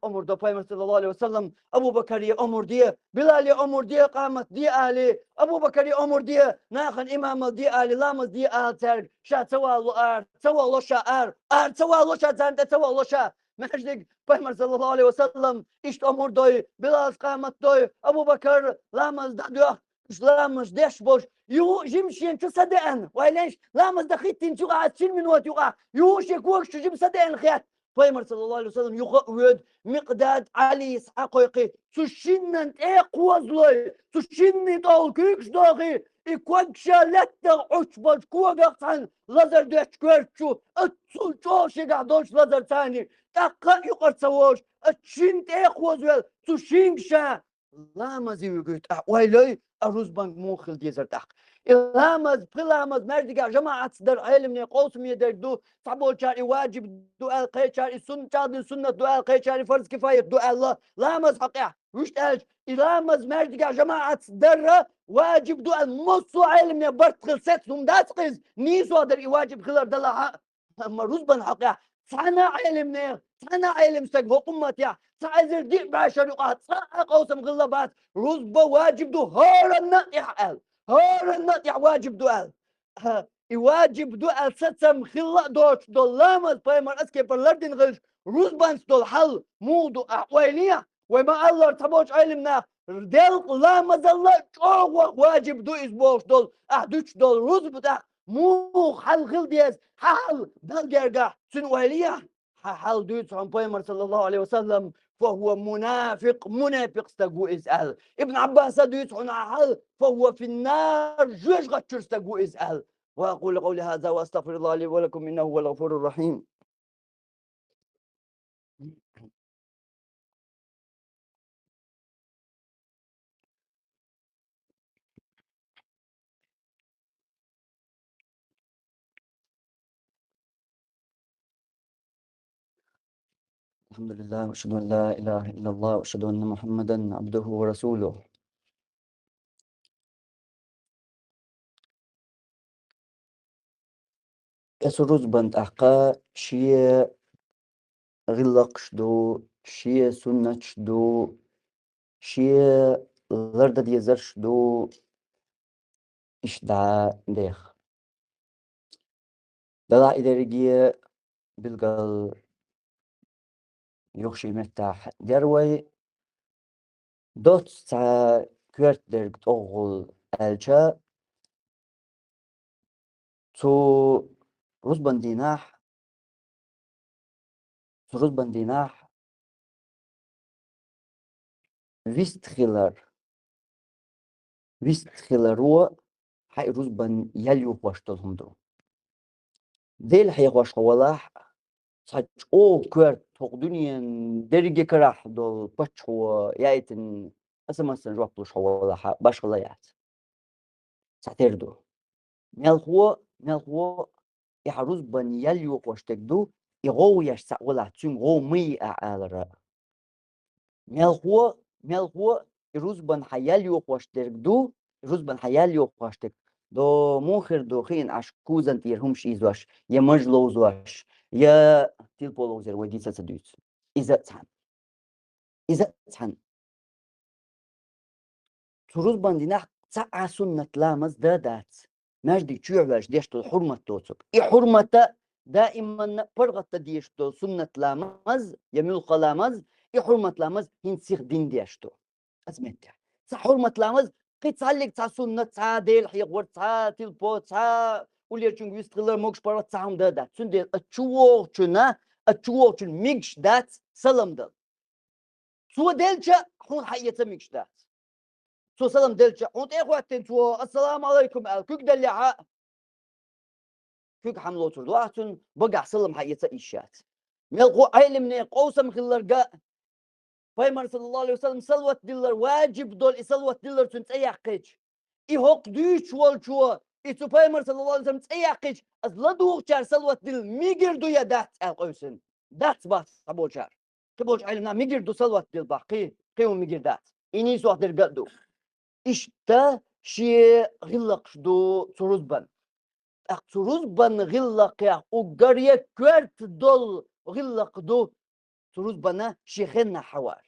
أمر دو پیغمبر صلى الله عليه وسلم أبو بكر يا أمر دي بلال يا أمر دي قامت دي آلي أبو بكر يا أمر دي ناخن إمام دي آلي لامز دي آل ترق شا توالو توالو شا توالو شا زانده توالو شا مجدك پیغمبر صلى الله عليه وسلم إشت أمر دوي بلال قامت دوي أبو بكر لامز دو لامز ديش بوش يو جمشين تصدقن ويليش لامز دخيتين شو قاعد شين من وقت يقع يو شكوك شو جم صدقن خيات پیغمبر صلى الله عليه وسلم يقعد مقداد علي حقيقي تشنن اقوزلي تشنن طالكيكش داغي إكوكشا لتا عشبج كوغاقتان لازر ديش كورتشو اتسو جوشي قعدوش لازر تاني تاقا يقر سواش اتشنت اقوزل تشنكشا لا مزي ويقول ويلي الروز بانك موخل ديزر تاق إلهامز بلامز مردقا جماعة در علم قوسم يدردو صعبول شاري واجب دعاء قي شاري سنة دعاء قي شاري فرض كفاية دعاء الله لامز حقيقة وش تاج إلهامز مردقا جماعة در واجب دعاء مصو علم برتخل ستهم داسقز نيسو در واجب خلر دلا أما رزبا حقيقة صنع علم صنع علم سق حكومة يا تعذر دي بعشر يقات صنع قوسم غلبات رزبا واجب دو هارنا يحقل هارنا يا واجب دؤال يواجب دؤال ستم خلا دوش دولامز بايمر اسكي برلردين غلش روزبانس دول حل مودو احوالية وما الله تبوش علمنا دل لامز الله شو واجب دو اسبوش دول احدوش دول روز بتاع مو حل غل ديز حل دل جرجع سنوالية حل دوت عن بايمر صلى الله عليه وسلم فهو منافق استقو اسأل ابن عباس يدعون على فهو في النار جوش غتشر استقو اسأل وأقول قولي هذا وأستغفر الله لي ولكم إنه هو الغفور الرحيم الحمد لله وأشهد أن لا إله إلا الله وأشهد أن محمدا عبده ورسوله يسروز بنت أحقا شيء غلق شدو شيء سنة شدو شيء لرد ديزر شدو إشدع ديخ دلا إدارجية بالقل يخشي مرتاح دروي دوت سا كورت درجت أغل ألشا تو رزبان ديناح تو رزبان ديناح ويست خيلر هو حي رزبان يليو واشتلهم دو ديل حي واش ولاح صاج او كورت تقدنيا درجة كراح دول باتش هو يايتن أسمى روحلوش ولاح باش ولايات ساتيردو ميل هو يحرز بن يليو واشتكدو يغو يشسع ولا تشم غو مي أعالر ميل هو يروز بن حياليو واشتكدو يروز بن حياليو واشتك دو موخر دو خين عش كوزن تيرهم شيزواش يا مجلوزواش يا تيل بولوزر ودي سدوت إذا تحن تروز بن ديناح ساعة سنة لامز دادات مجدي تشوعش ديشتو حرمة توسك حرمة دائما برغت ديشتو سنة لامز يميل لامز حرمة لامز هنسيخ دين ديشتو أسمعتها حرمة لامز قيت عليك تاع سنة تاع ديل حيغور تاع تلبو تاع ولي تشون يستغل موكش برا تاعهم دادا تسندي اتشوغنا اتشوغن ميكش دات سلام دل سو ديلشا حون حيتا ميكش دات سو سلام ديلشا حون اخواتين تو السلام عليكم الكوك دلعا كوك حملو تردواتن بقع سلام حيتا إيشات ملقو علمني قوسم خلرقا Peygamber sallallahu aleyhi ve sellem salvat diller vacip dol salvat diller tun tayaqich hok düç wol çuwa tu Peygamber sallallahu aleyhi ve sellem tayaqich az la duğçar salvat dil migir du ya dat al qoysun dat bas tabolçar tabolç aylna migir du salvat dil baqi qew migir dat ini su der gadu işte şi gillaq du suruzban suruzban gillaq ya o gariye kwert dol gillaq du suruzbana şihenna hawar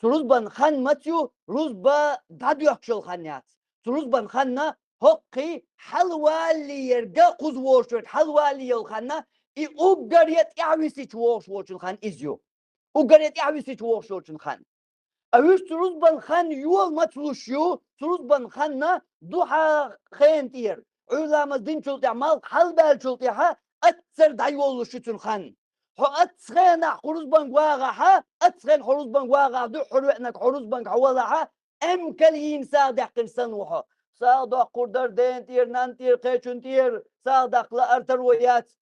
سروزبان خان ماتيو روزبا دادو يخشل خانيات سروزبان خاننا هقي حلوالي يرجع قز وشوت حلوالي يلخانا اوغريت يعويسي تشوش وشن خان ازيو اوغريت يعويسي تشوش وشن خان اوش سروزبان خان يول ماتلوشيو سروزبان خاننا دوحا خينتير علامة دين شلطي عمال حلبال شلطي ها اكثر دايول شتن خان هو أتسخن حروز بنك واقعها أتسخن حروز بنك واقع دو حروقنك حروز بنك حوالها أم كلين صادق قرصنوها صادق قردر دين تير نانتير قيشن تير صادق لا أرترويات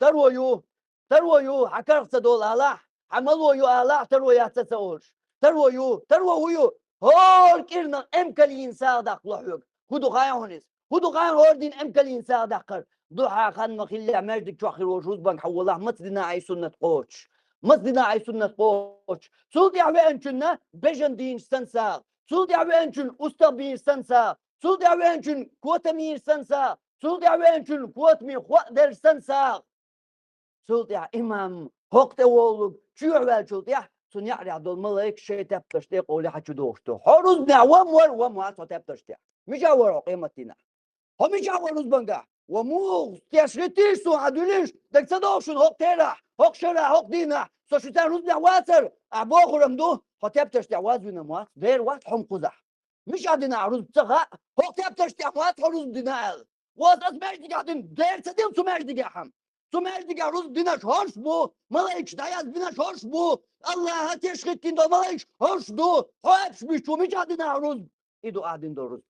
ترويو حكرف تدول ألاح عملويو ألاح ترويات تسأولش ترويو هول كيرنا أم كلين صادق لحيوك هدو غايهونس هدو غايهون هوردين أم كلين صادق ضحى خان مخيلة مجدك شاخر وجوز بنك حولها مصدنا عي سنة قوش مصدنا عي سنة قوش سولدي عوين كنا بجن دين سنسا سولدي عوين كن أستبين سنسا سولدي عوين كن كوتمين سنسا سولدي عوين كن كوتمين خوادر سنسا سولدي إمام هقت أولوك شو عوال سولدي سنيعري عدو الملايك شيء تبتشتي قولي حتشو دوشتو حروز بنا ومواتو تبتشتي مش أورو قيمتنا هم مش أورو بنقا ومو تيشريتيش سو عدوليش دك صدوشن هوك تيرح هوك شرح هوك دينح سو شتان روز نعواتر أبوخو رمدو هتبتش تعواز بنموات دير وقت حم قزح مش عدنا عروز بتغاء هوك تبتش تعوات حروز دينال واز أسمعش دي قاعدين دير تدين سمعش دي قاحم سمعش دي عروز ديناش هرش بو ملايكش داياز بيناش هرش بو الله هتيشريتين دو ملايكش هرش دو هوكش بيشو مش عدنا عروز إيدو قاعدين دو روز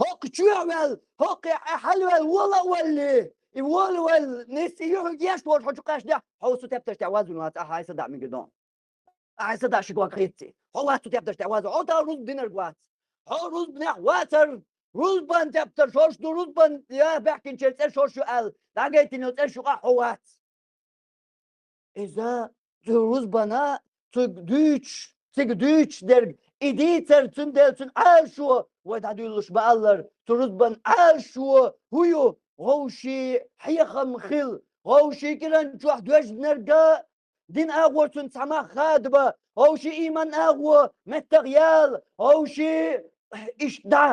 هوك تشوعل هوك حلوة ولا ولي ولا نسي يش تور حجقاش ده هو ستبتش تعوازن وات هاي صدع من قدام هاي صدع شقوا خيتي هو ستبتش تعوازن هو ده روز بينر قوات هو روز بنح واتر روز بان تبتر شوش دو روز بان يا بحكي شل شوش شو قال لقيت انه شو قحوات إذا روز بنا تك دوتش der İditer tüm deltün al şu ve da duyuluş bağlar turuzban al şu huyu غوشي حيخم خل غوشي كلن جوح دوج نرجع دين أغوتن سما خادبة غوشي إيمان أغو متغيال غوشي إيش دا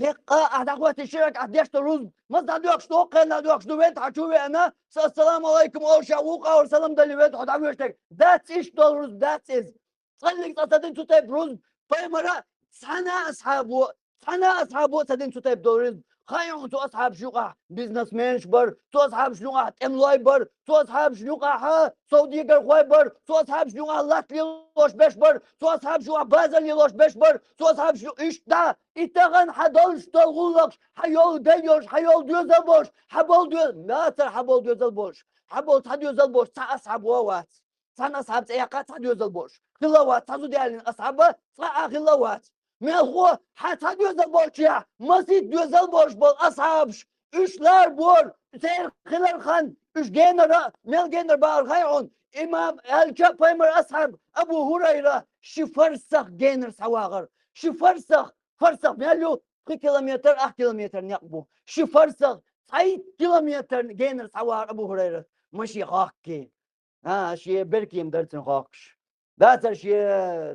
دقة أدعوات الشرك أديش تروز مصدر دوكش توقعنا دوكش دوبنت حشوي أنا السلام عليكم أو شاوقة أو سلام دلوبنت حدعوشتك that's إيش دولروز that's is خليك تصدق تطيب روز بيمرة سنة أصحابه تدين تطيب دولروز خايون تو أصحاب شنوقة بيزنس مانش بر تو أصحاب شنوقة املاي بر تو أصحاب شنوقة ها سعودية قرقواي بر تو أصحاب شنوقة لاتلي لوش بش بر تو أصحاب شنوقة بازل لوش بش بر تو أصحاب شنو إيش دا إتغن حدولش تلغولكش حيول ديوش حيول ديوزل بوش حبول ديوزل لا تر حبول ديوزل بوش حبول تديوزل بوش تا أصحاب ووات سان أصحاب سياقات تديوزل بوش خلوات تازو ديالين أصحابه صلاة خلوات ملخو حتى ديوزل بوش يا مسيد ديوزل بوش بول أصحابش üçler bor seyir خلال خان üç genera mel gener bağır hayun İmam el peygamber ashab Abu Hurayra şifarsaq gener savagar şifarsaq farsaq melu 2 kilometre 8 kilometre yapbu şifarsaq 8 kilometre gener savar Abu Hurayra ماشي غاكي ها شي بركيم درتن غاكش داتر شي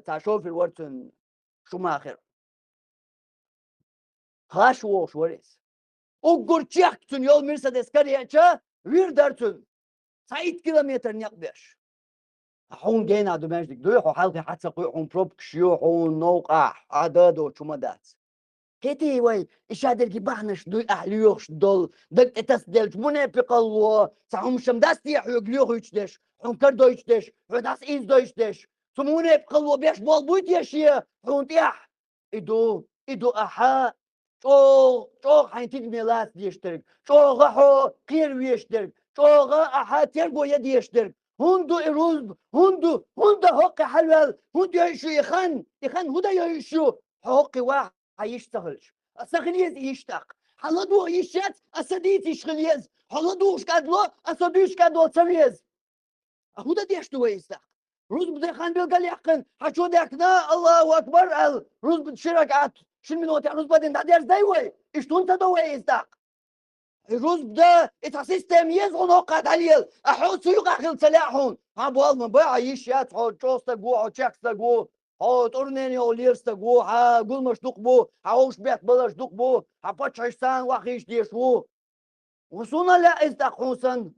تاع شوفر ورتن شو ماخر خاش ووش وريس وقرتيحتن يوم مرسدس كرياتشا ويردرتن سعيد كيلومتر نقبش حون جينا دو ماجدك دويحو حالقي حتى قيحون بروبك شيوحون نوقع عدادو شمدات كيتي وي إشادر كي بحنش دوي أحليوخش دول دك تسدلش مني بقلوا سعهم شمداس تيحو يقليوخ يشدش حون كردو يشدش حداس إيز دو يشدش سموني بقلوا بيش بول بويت يشيه حون تيح إدو أحا شو حين تجمي لاس ديشترك شو غحو قير ويشترك شو غا أحا تيربو يدي يشترك هندو إروز هندو هقي حلوال هندو يعيشو يخان هدا يعيشو حقي واحد هيشتغلش أسخليز يشتاق حلدو يشت أسديت يشخليز حلدو شكادلو أسدوش كادلو تسريز هدا ديشتو يستاق روز بدي خان بالقال يحقن حشو ديكنا الله أكبر روز بتشرك عت شن من وقت روز بدين تعدير زيوي إشتون تدوي يستاق الروز بدا سيستم يزغن وقعد عليل أحو سيوق أخل سلاحون ها بوالما بيع يشيات حو جوستقو حو تشاكستقو حو تورنيني وليرستقو ها قول مشدوق ها وش بيت بلش دوق ها باتش عشتان واخيش ديشو وصونا لا استقوسن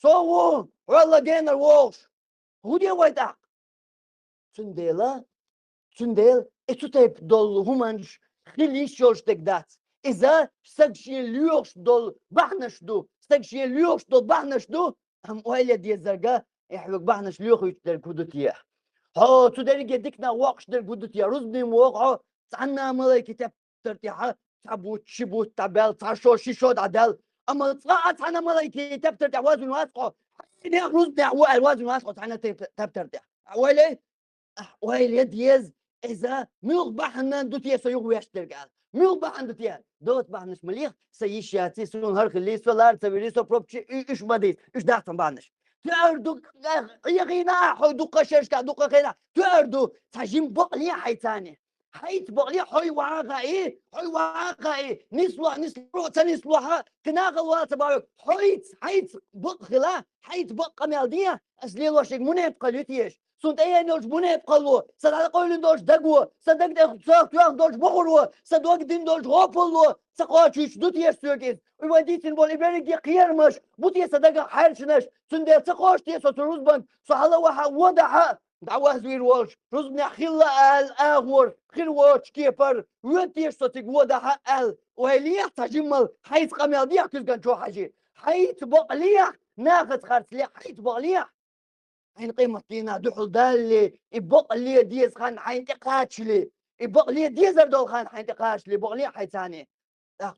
صوو والله جينر ووش هو دي ويدق Sundel etutep dol humanš хилишош тегдат. Иза стагши люш дол бахнашду, стагши люш дол бахнашду, هم وهي دي الزرقاء يحبك بحنش ليوخ يشتر كودتيا. ها تدري جدكنا واقش در كودتيا رزني موقع تعنا ملاك كتاب ترتيحة تعبوت شبوت تعبال تعشو شيشود عدل أما تصقعت تعنا ملاك كتاب ترتيح وازن واسقع إني رزني عوال وازن واسقع تعنا تاب ترتيح. ويلي ويلي ديز إذا ميوغ بحنا دوتيا سيوغ ويشتر قال ميوغ بحنا دوتيا دوت بحنش مليخ سيشياتي سون هرخ اللي سولار تبريسو بروبشي إيش بديت إيش داعتم بحنش تأردو يغينا حيدو قشرش كادو قينا تأردو تجيم بقلي حيتاني حيت بقلي حي وعاقا نسلو تنسلوها كناغ الله تبارك حيت بقخلا حيت بقى مالدية أسلي وشك منيب قليتيش سنت أيه نوش منيب قلوا سدال قولين دوش دقوا صدق ده ساق توان دوش بقروا صدق دين دوش غوبلوا سقاطش دوت يستوكيز ويديتين بول إبريق قيرمش بوتي صدق حارشنش سنت سقاش تي سوتروز بان سحلا وح وضع دعوة زوير والش روز من خلا الأغور خير واتش كيبر ويدي صوتك وضع وهليح تجمل حيث قميل ديح كل شو حاجة حيث بقليح ناخذ خرط لي حيث بقليح حين قيمة لينا دحل دالي بقلي ديز خان حين تقاتشلي بقلي ديزر دول خان حين تقاتشلي بقلي حيتاني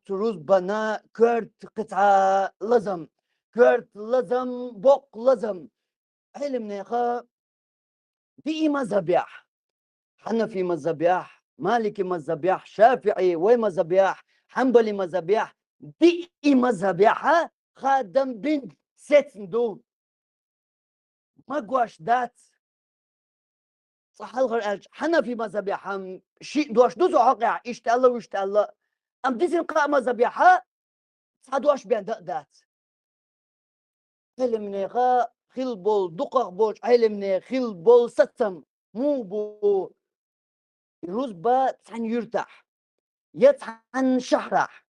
تروز بنا كرت قطعة لزم كرت لزم بق لزم علم نيخا في مذبيح حنفي مذبيح مالكي مذبيح شافعي ومذبيح حنبلي مذبيح دي مذبيحة خادم بنت ستندو ما قواش دات صح الغر حنفي مذبيح هم شيء دوش دوزو عقع اشتالله واشتالله ام ديزن قا مذبيحة صادواش بين دات علمني غا خيل بول دقق بوش علمني خيل بول ستم مو بو روز با تان يرتاح يتحن شهرح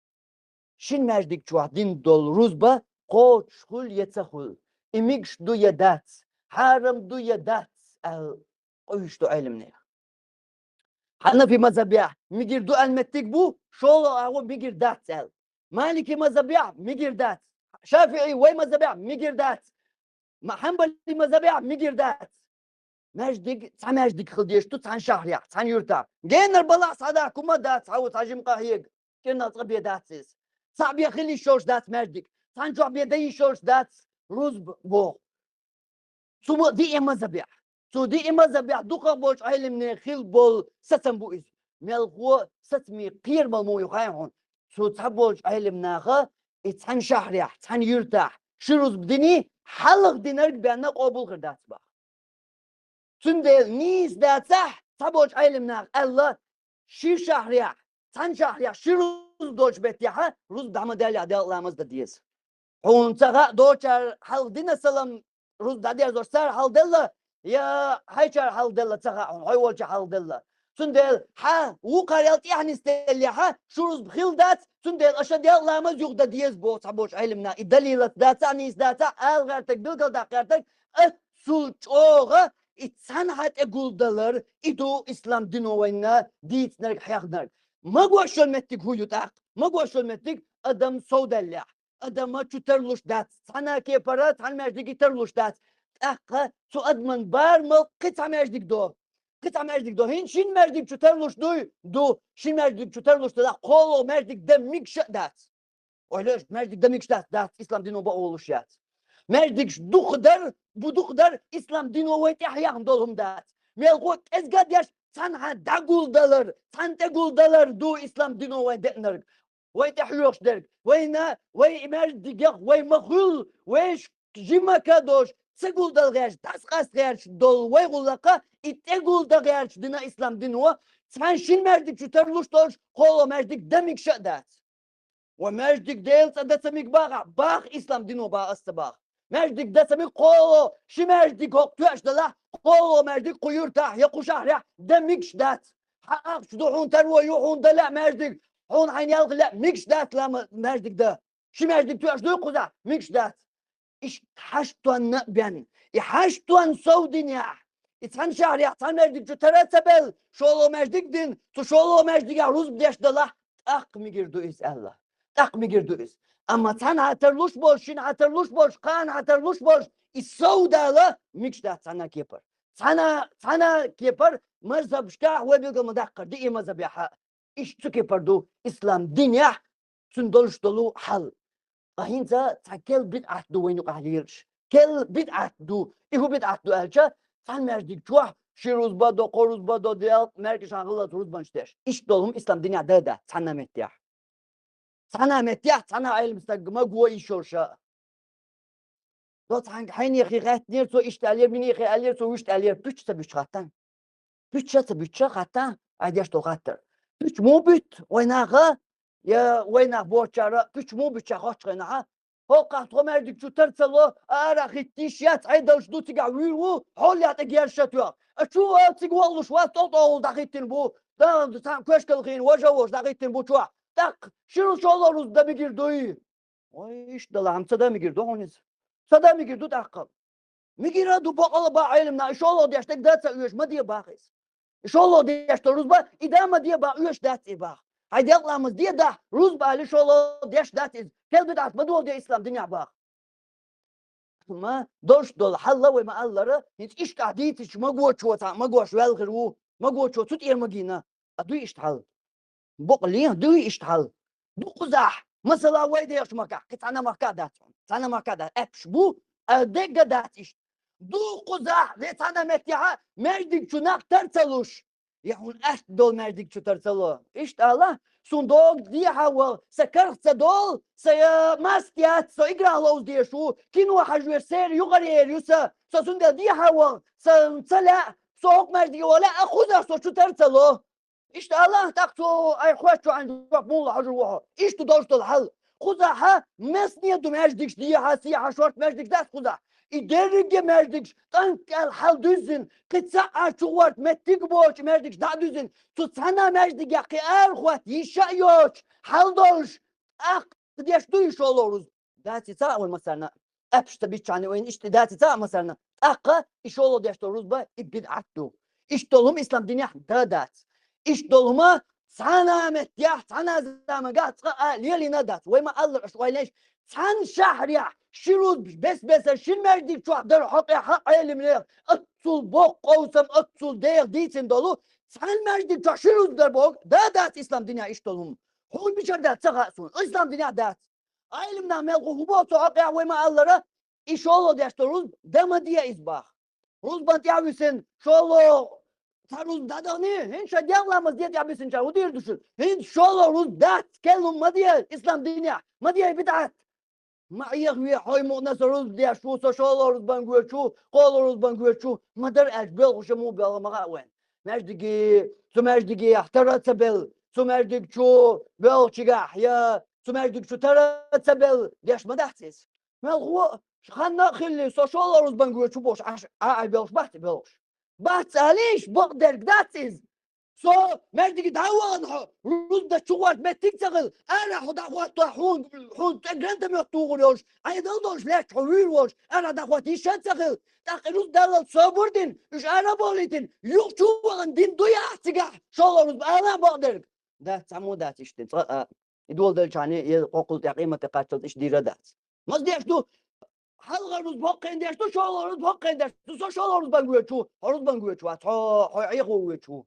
شين ماجدك شوحدين دول روز با قوش خل يتسخل إميكش دو يدات حارم دو يدات قوش دو علمني حنا في مذبيح ميجير دو المتك بو شولو هو ميجير دات مالكي مذبيح ميجير دات شافعي وي مذبيح ميجير دات حنبلي مذبيح ميجير دات ماجدك تسع ماجدك خلديش تو تسعن شهر تسعن يرتاح جينا البلاص صدا كوما دات عاود عجم قهيق كنا طبيا داتس صعب يخلي شوش دات ماجدك تسعن شعب يدي شوش دات روز بو سو دي مذبيح سو دي مذبيح دوقا بوش علمني خيل بول ستم بو إز ملغو ستمي قير بالمو يخايحون سو تحبوش علمنا خا تسعن شهر تسعن يرتاح شروز بدني حلق دينارك بأنك قبول غردات با سندل نيز دات صح تبوش علمنا الله شي شهر تسعن شهر شروز دوش بيتيها روز دعم دالي عدال الله مزد ديز هون تغا دوشار حلق دينا سلام روز دادير زوستار حل دلة يا هايشار حل دلة تغا هون هاي والش حل دلة سندل ها وقريت يعني استليها شروز بخيلدات سندل أشد يلا ما يقدر ديز بوت عبوش علمنا الدليل داتا نيز داتا غيرتك بالقل دقيرتك السلط أوغا İtsanhat eguldalar ido İslam dinovayna diğitler hayaklar. Magwaşol mettik huyutak. Magwaşol mettik adam soğdallah. Adama çuterluş dat. Sana ke para tan merdik terluş dat. Akka su adman bar mı kıta merdik do. Kıta merdik do. Hin merdik çuterluş do. Şin merdik çuterluş da kolo merdik demik dat. Öyle merdik demik dat. İslam dinoba oluş yat. Merdik bu kadar İslam dinovu ihtiyacım dolum dat. Melgot ezgad yaş sana daguldalar, san daguldalar du İslam dinovu denir. Ve ihtiyacıyoruz der. Ve na ve merdik ve mahul ve jima kadoş. Seguldal gerç, taskas gerç dol ve gulaka iteguldal gerç dina İslam dinovu. Sen şin merdik çuterluş doş, kolo merdik demik şadat. Ve merdik değil sadetsemik bağ İslam dinovu bağ astabağ. Merdik desemi kolo, şi merdik hok tüeşdala, kolo merdik kuyurtah, yakuşah ya, demikş dat. Haak şudu hun tervo yuhun da la merdik, hun aynı la mikş dat la merdik da. Şi merdik tüeşdala kuza, mikş dat. İş haştuan nabyan, haştuan savdin ya. İtsan şahar ya, san merdik şu teresebel, şolo merdik din, tu şolo merdik ya ruz bdeşdala, tak mi girdu is Allah, tak mi girdu is. Ama sen hatırluş boş, şin hatırluş boş, kan hatırluş boş. İssavdalı mikşdat sana kepar. Sana kepar mazhab şka ve bilgi madakkar. Di mazhab ya. İş tu kepar du İslam dünya sündoluş dolu hal. Ahinsa takel bid'at du ve nuqahlir. Kel bid'at du. İhu bid'at du elça. Sen merdik çuah. Şiruz bado, koruz bado diye merkiş ağılla turuz banşter. İş dolum İslam dünya da sana mettiyah. Sana metyah sana ilm sagma go işorşa. Dot hangi hakikat ne so iştalir mini halir so iştalir bütçe bütçatan. Bütçe hatta aydaş toqattır. Büç mu büt oynağı ya oynak borçara büç mu bütçe hoçqına. Hoqa tomerdik tutartsalo ara xittişat aydaş dutiga viru holyata gerşatıyor. Şu atsigolmuş va totol da xittin bu. Da tam köşkılğin vajavoş da xittin bu çuğa. Tak, şunu şolaruz da mı girdi? Oy işte lan sada mı girdi onis? Sada mı girdi dakika? Mi girdi bu ala ba ilimna şolo diyiştek datsa üyeş ma diye bakız. Şolo diyişte ruzba idama diye ba üyeş datsa ba. Haydi Allah'ımız diye da ruzba ali şolo diyeş datsa. Kelbet atma dol diye İslam dünya bak. Ama doş dol halla ve maalları hiç iş tahdit hiç ma goçota ma goş velgru ma goçot tut irmagina. Adu iştahal. بقليه دوي اشتغل دو قزح مثلا ويدي يش مكا قلت انا مكا دات ابش بو ادق داتش دو قزح ليت انا متيها مردك شو نقدر تلوش يهون اشت دول مردك شو ترتلو اشتغل سون دوغ دي حاول سكرت دول سي ماستيات سو اقرا لوز دي شو كينو حجو سير يغرير يوسا سو سون دي حاول سلا سوق مردك ولا اخذها سو شو ترتلو İşte Allah taktu ay خوشو عند مولا حجروها İşte دوشت الحل خذها مسنية مجدكش دي حاسية حشورت مجدك داس خذها İderge merdikş tankel hal düzün kısa açuvat mettik boş merdikş da düzün tu sana merdik ya ki erhuat yişa yok hal dolş ak diyeş duyiş oluruz dati ta ol mesela apşta bir tane oyun işte dati ta mesela akka iş olur diyeş oluruz ba bid'attu iş dolum İslam dünya da dat iş doluma sana metyah sana zamagat liyali nadat ve ma Allah şwayleş san şahriya şiruz bes şin merdik şu der hak elimle atsul bok qavsam atsul değer ditin dolu san merdik şu şiruz der bok dadat İslam dünya iş dolum hol bir çarda tsaqasun İslam dünya dat elimden melgu hubotu hak ve ma Allah iş olur deştoruz dema diye izbah Ruzbant yavisin şolo Saruz dadani, hin şadiyamlamız diye yabisin çavu diyor düşün. Hin şolo ruz dat, kellum madiye, İslam dünya, madiye bid'at. Ma'iyek ve haymu nasıl ruz diye şu so şolo ruz ban güveçu, kolo ruz ban güveçu. Madar eşbel kuşamu bir alamağa wen. Merdigi, ahtarat sebel, merdik şu, belçigah ya, merdik şu tarat sebel, diyeş madahtsız. Melhu, خلنا خلي so şolo ruz ban güveçu boş, ay belş bahti belş. بس عليش بقدر داتز سو مردي دعوان رد شوات متك تغل انا خدعوات حون تجرنت مقطوعوش ايضا دوش لا تحويروش انا دعواتي شتغل تاخرز دلال صبردين ايش انا بوليتين يوك شو دين دويا احتجاح شغل انا بقدر ده تعمو ده تشتي يدول دل يعني يقول قيمة تقاتل ايش دي ردات ما ديش دو halgarız bakın derste şolarız bakın derste so şolarız ben güveçu haruz ben güveçu at ha hayı güveçu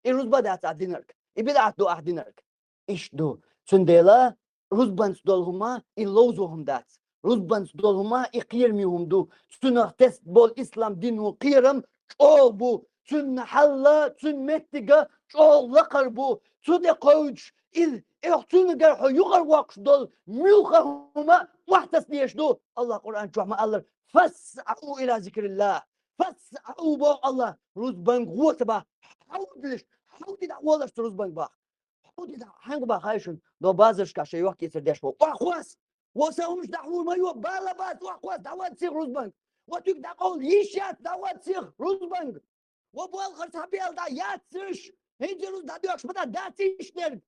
iruz badat adinark ibidat do adinark iş do sündela ruzban dolhuma illozuhum dat ruzban dolhuma iqirmihum do sünah test bol islam dinu qiram o bu sün halla sün mettiga o laqar bu sün qoyç il احسن جرح يغر وقش دول ملخهما واحتسنيش دو الله قرآن شو ما الله فاسعوا إلى ذكر الله فاسعوا بو الله روز بانك وتبا حاولش حاولي دا والش روز بانك با حاولي دا هنگ با خايشن دو بازش كاش يوقت يسردش بو واخواس وساومش دحول ما يو بالا باس واخواس دعوات سيغ روز بانك وتوك دا قول يشات دعوات سيغ روز بانك وبوال خرس حبيل دا ياتسش هيجي روز دا ديوكش بدا داتيش نرد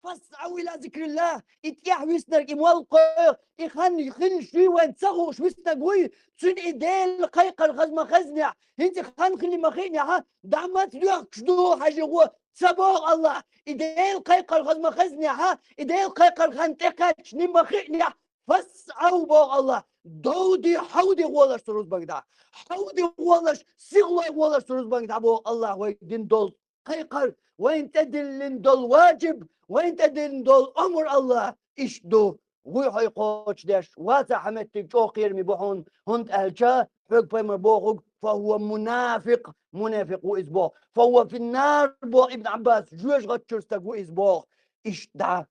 فاسعوا إلى ذكر الله إتياح ويسنرك إموالقه إخان يخن شوي وانتسغوش ويسنقوي تسن إدال قيقر خزم خزنع هنتي خان خلي مخينيا ها دعمات ليوك شدو حاجة هو سباق الله إدال قيقر خزم خزنع ها إدال قيقر خان تقاتش نمخينيا فاسعوا باق الله دودي حودي غولش تروز بقدا حودي غولش سيغوي غولش تروز بقدا باق الله ويدين دول قيقر وين تدل دول واجب وين تدين دول أمر الله إيش دو ويحي قوش داش واسع حمتك جوق يرمي بحون هند أهلشا حق بيمر بوغوك فهو منافق منافق وإسبوع فهو في النار بو ابن عباس جوش غتشرستك وإسبوع إيش دا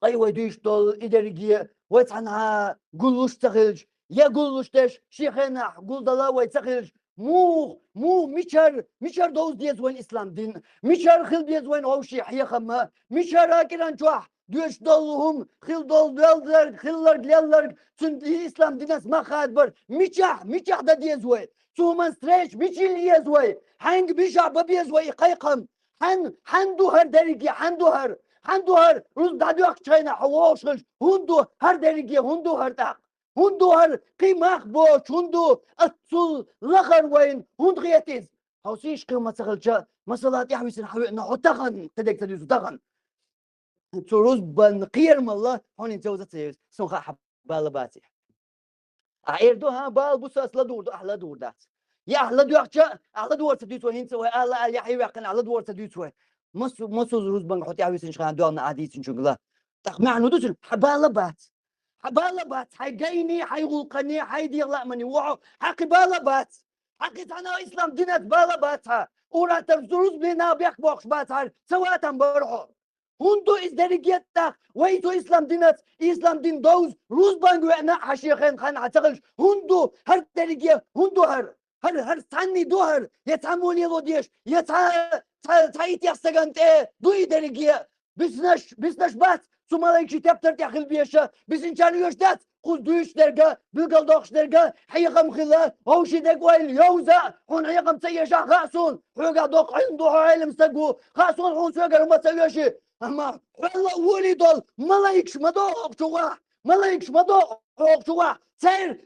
أيوة ديش دول إداريجية ويتعنها قلوش تغلج يا قلوش داش شيخنا قل دلا ويتغلج مو مشار دوز ديز وين اسلام دين مشار خل ديز وين اوشي حيا خما مشار اكران جوح دوش دولهم خل دول دولدر خلر دلر سن اسلام ديناس ما خاد بر مشح دا ديز وين سومن ستريش مشي ديز وين هنگ بيشع ببيز وين قيقم هندو هر درجي هندو هر روز دادوك چاينا حواشش هندو هر درجي هندو هر دق هندو هر قيمة بوش هندو أتصل لغر وين هند غيتيز هاوسيش قيمة سغلجا مسألة يحويسن حوي نحو تغن تدك تدوز تغن تروز بن قيرم الله هون انتوزة تيز سنخا حبالة باتي عيردو ها بال بوساس لدور دو أحلى دور دات يا أحلى دور أحلى دور تدوز وين سوى ألا يحيي ويقن أحلى دور تدوز وين مسو روز بن حوتي يحويسن شخان دوالنا عاديسن شغلا تخمع ندوسن حبالة بات حبالة بات حيجيني حيغلقني حيدير لأمني وعو حقبالة بات حقيت أنا إسلام دينات بالة باتها ورا ترزوز بينا بيخبوخش باتها سواتها بروحو هندو إزداريجيتك ويتو إسلام دين دوز روز بانجو أنا حشيخين خان عتقلش هندو هر داريجيه هندو هر تاني دوهر يتعموني لو ديش تعيت يحسقنت دوي داريجيه بسنش بات Sumalayki tepter yakıl bir yaşa. Bizim çanıyoruz da. Kuz duyuşlarga, bilgaldoqlarga, hayqam khila, hawshidek wayl yawza, hon hayqam sayasha khasun. Huga doq عنده علم سقو. Khasun hon söger ma sayashi. Ama والله ولدol malayikş madoq çoğa. Malayikş madoq çoğa.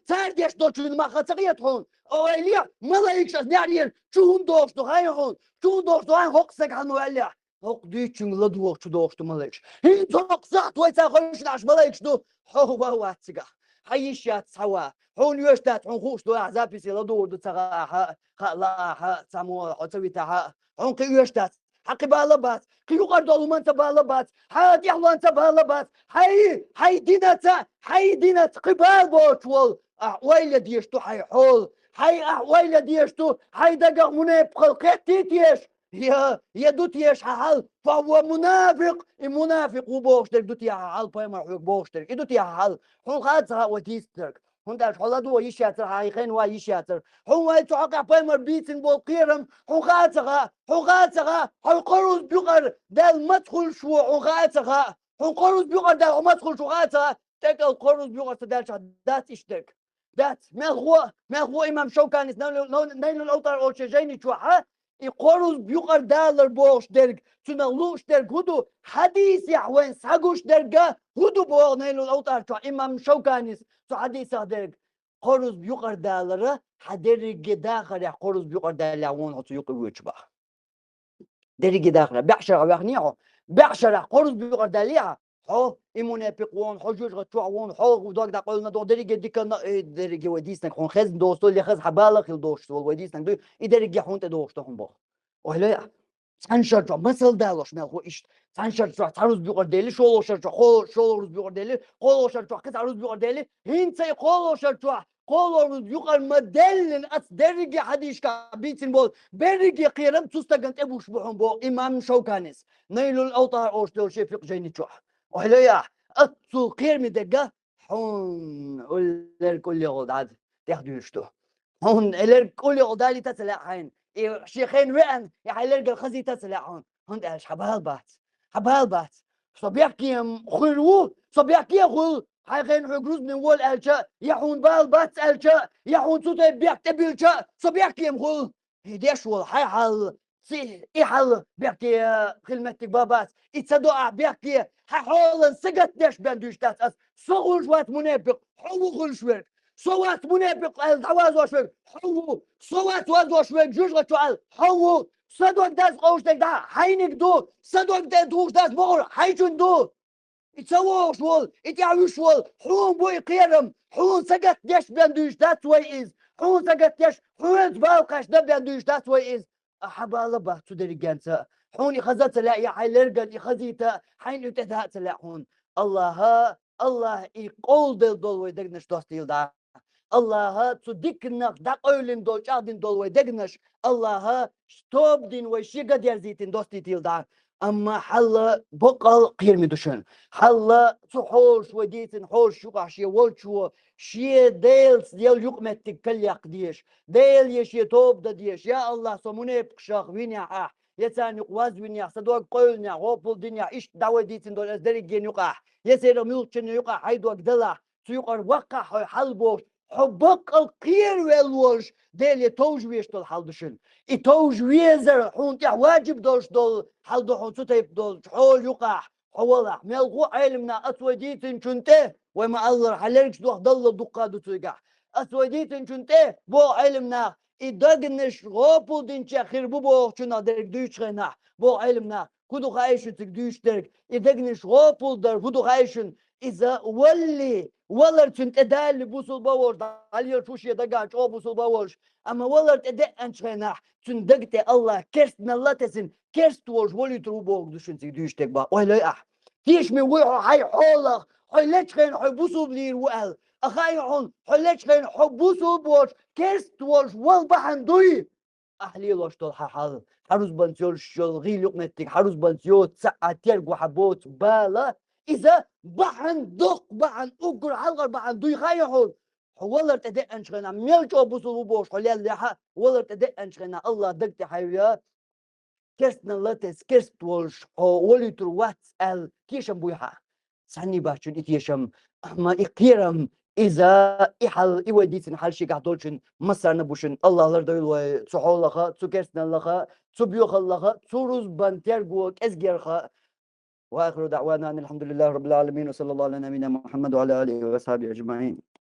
Ser diş doçun ma khatiyat hon. Awliya malayikş nariyer. Çun doqtu hayhon. Çun doqtu han hoqsak han waliya. هوق ديتشن لدوق تدوق ملاكش هي توق صحت ويتا خوش نعش ملاكش دو هو واتسقا حيشات سوا هون يشتات هون خوش دو احزاب يسي لدور دو تغا لا سامو حتوي تاع هون كي يشتات حقي بالبات كي يقعد دولمان تبالبات حاد يحلان تبالبات حي دينتا قبال بوتول ويل ديشتو حي حول حي ويل ديشتو حي دقق منيب قلقيتيش يا دوتيش حال فهو منافق وبوشتر دوتي حال بايما حق بوشتر دوتي حال هون خاطها وديسترك هون داش حلادو يشاتر هايخين ويشاتر هون يتوقع بايما بيتن بولقيرم هون خاطها هون قروز بيقر دال مدخل شو هون خاطها هون قروز بيقر دال مدخل شو خاطها تك القروز بيقر تدالش دات اشتك دات ما هو إمام شوكاني نيل الأوتار أو شجيني شو يقرز بيقر دالر بوش درج تنلوش درج هدو حديث يحوين ساقوش درجة هدو بوغ نيلو الأوتار شو إمام شوكانيس شو حديث درج قرز بيقر دالر حدرج داخل يا قرز بيقر دالر وون هتو يقر ويتشبه درج داخل بعشرة بيغنيعه بعشرة قرز بيقر داليها حو المنافقون حجوج غتوعون حو ودوك دا قولنا دو درجة ديك درجة وديسنك خون خزن دوستو اللي خز حبالك الدوشتو وديسنك دو درجة حون تدوشتو هم بو وهلا سانشرجو مثل دالوش مالخو إيش سانشرجو تعرض بيقرديلي شولوشرجو شولوش بيقرديلي قولوشرجو كت عروض بيقرديلي هنتي قولوشرجو قولوش بيقر مدلن أس درجة حديش كبيتين بول برجة قيرم تستجنت أبوش بحون بو إمام شوكانيس نيلو الأوطار أوش لو شيء فيق جيني تروح وهلا يا أتو قير مدقة حون ولا كل غلط عاد تاخدو يشتو هون الكل يغدالي تسلع حين شيخين وين يحلل الخزي تسلع هون ايش حبال بات صبيحكي خلو صبيحكي خل حيخين حجروز من وول الشا يحون بال بات الشا يحون صوت بيك تبيلشا صبيحكي خل هديش وول حي حل سي حل بيحكي خدمتك بابات يتصدق بيحكي حول سقط ديش بندوش تاس صغر جوات منافق حو خل شويك صوت منافق العواز وشوك حو صوت واز وشوك جوج غتوال حو صدوك داس قوش دك دا حينك دو صدوك دا دوش داس بغر حيشون دو يتسووش وول يتعوش وول حون بوي قيرم حون سقط ديش بندوش داس ويز حون سقط ديش حون بالقش دا بندوش داس ويز أحبا لبا تدري جانسا حون يخزت لا يا حيلرقن يخزيتا حين يتثات لا حون الله يقول دول ويدقنش دوستيل دا الله تصدقنا دق أولين دول شادين دول ويدقنش الله ستوب دين وشيقة ديال زيتين دوستي تيل دا أما حل بقل قير مدوشن حل صحوش وديتن حوش شوقع شي والشو شي ديلس ديال يقمت تكليق ديش ديل يشي توب دا ديش يا الله صموني بقشاق وينيا آح يسان يقواز وينيا صدوق قولنيا غوبل دنيا إيش دعوة ديتن دول أزدري جين يقع يسير ميلتشن يقع حيدوك دلع سيقر وقع حل بوش حبق القير والوش ديل يتوج ويشتول حلدشن يتوج ويزر حون تح واجب دوش دول حلدو حون ستيف دول حول يقع حوالح ميلغو علمنا أسوديتن شنته وما الله حلركش دوح ضل دقادو تيقع أسوديتن شنته بو علمنا إدقنش غوبو دين شاخر بو شنا درك دوش غناح بو علمنا كدو خايشن تقدوش درك إدقنش غوبو در كدو خايشن إذا ولر تنت دال بوصل باورش عليه شو شيء دقاش أو بوصل باورش أما ولر تدق أنشناح تندقت الله كرست الله تسن كرست ورش ولي تروبوك دوشن تيجيش تكبا ولا أح تيش من ويحو حي حولك حي ليش خين حي بوصل بلير وقال أخاي حون حي ليش خين حي بوصل بورش كرست ورش والبحن دوي أهلي لوش طول حال حروز بنسيول شلغي لقمتك حروز بنسيول ساعتين وحبوت بالا إذا بحن دق بحن أقر حلقر بحن دوي خايحون والله تدق أنشغنا ميلجو بوصلوا بوش حلال لها والله تدق أنشغنا الله دقت حيويا كرسنا لاتس كرست والش ولي تروات كيشم بويها سعني باشون إتيشم ما إقيرم إذا إحل إوديتن حال شي قاعدولشن مصر نبوشن الله لردويل وصحول لها تكرسنا لها تبيوخ لها تروز بانتيرجوك إزجرها وآخر دعوانا أن الحمد لله رب العالمين وصلى الله على نبينا محمد وعلى آله وصحبه أجمعين.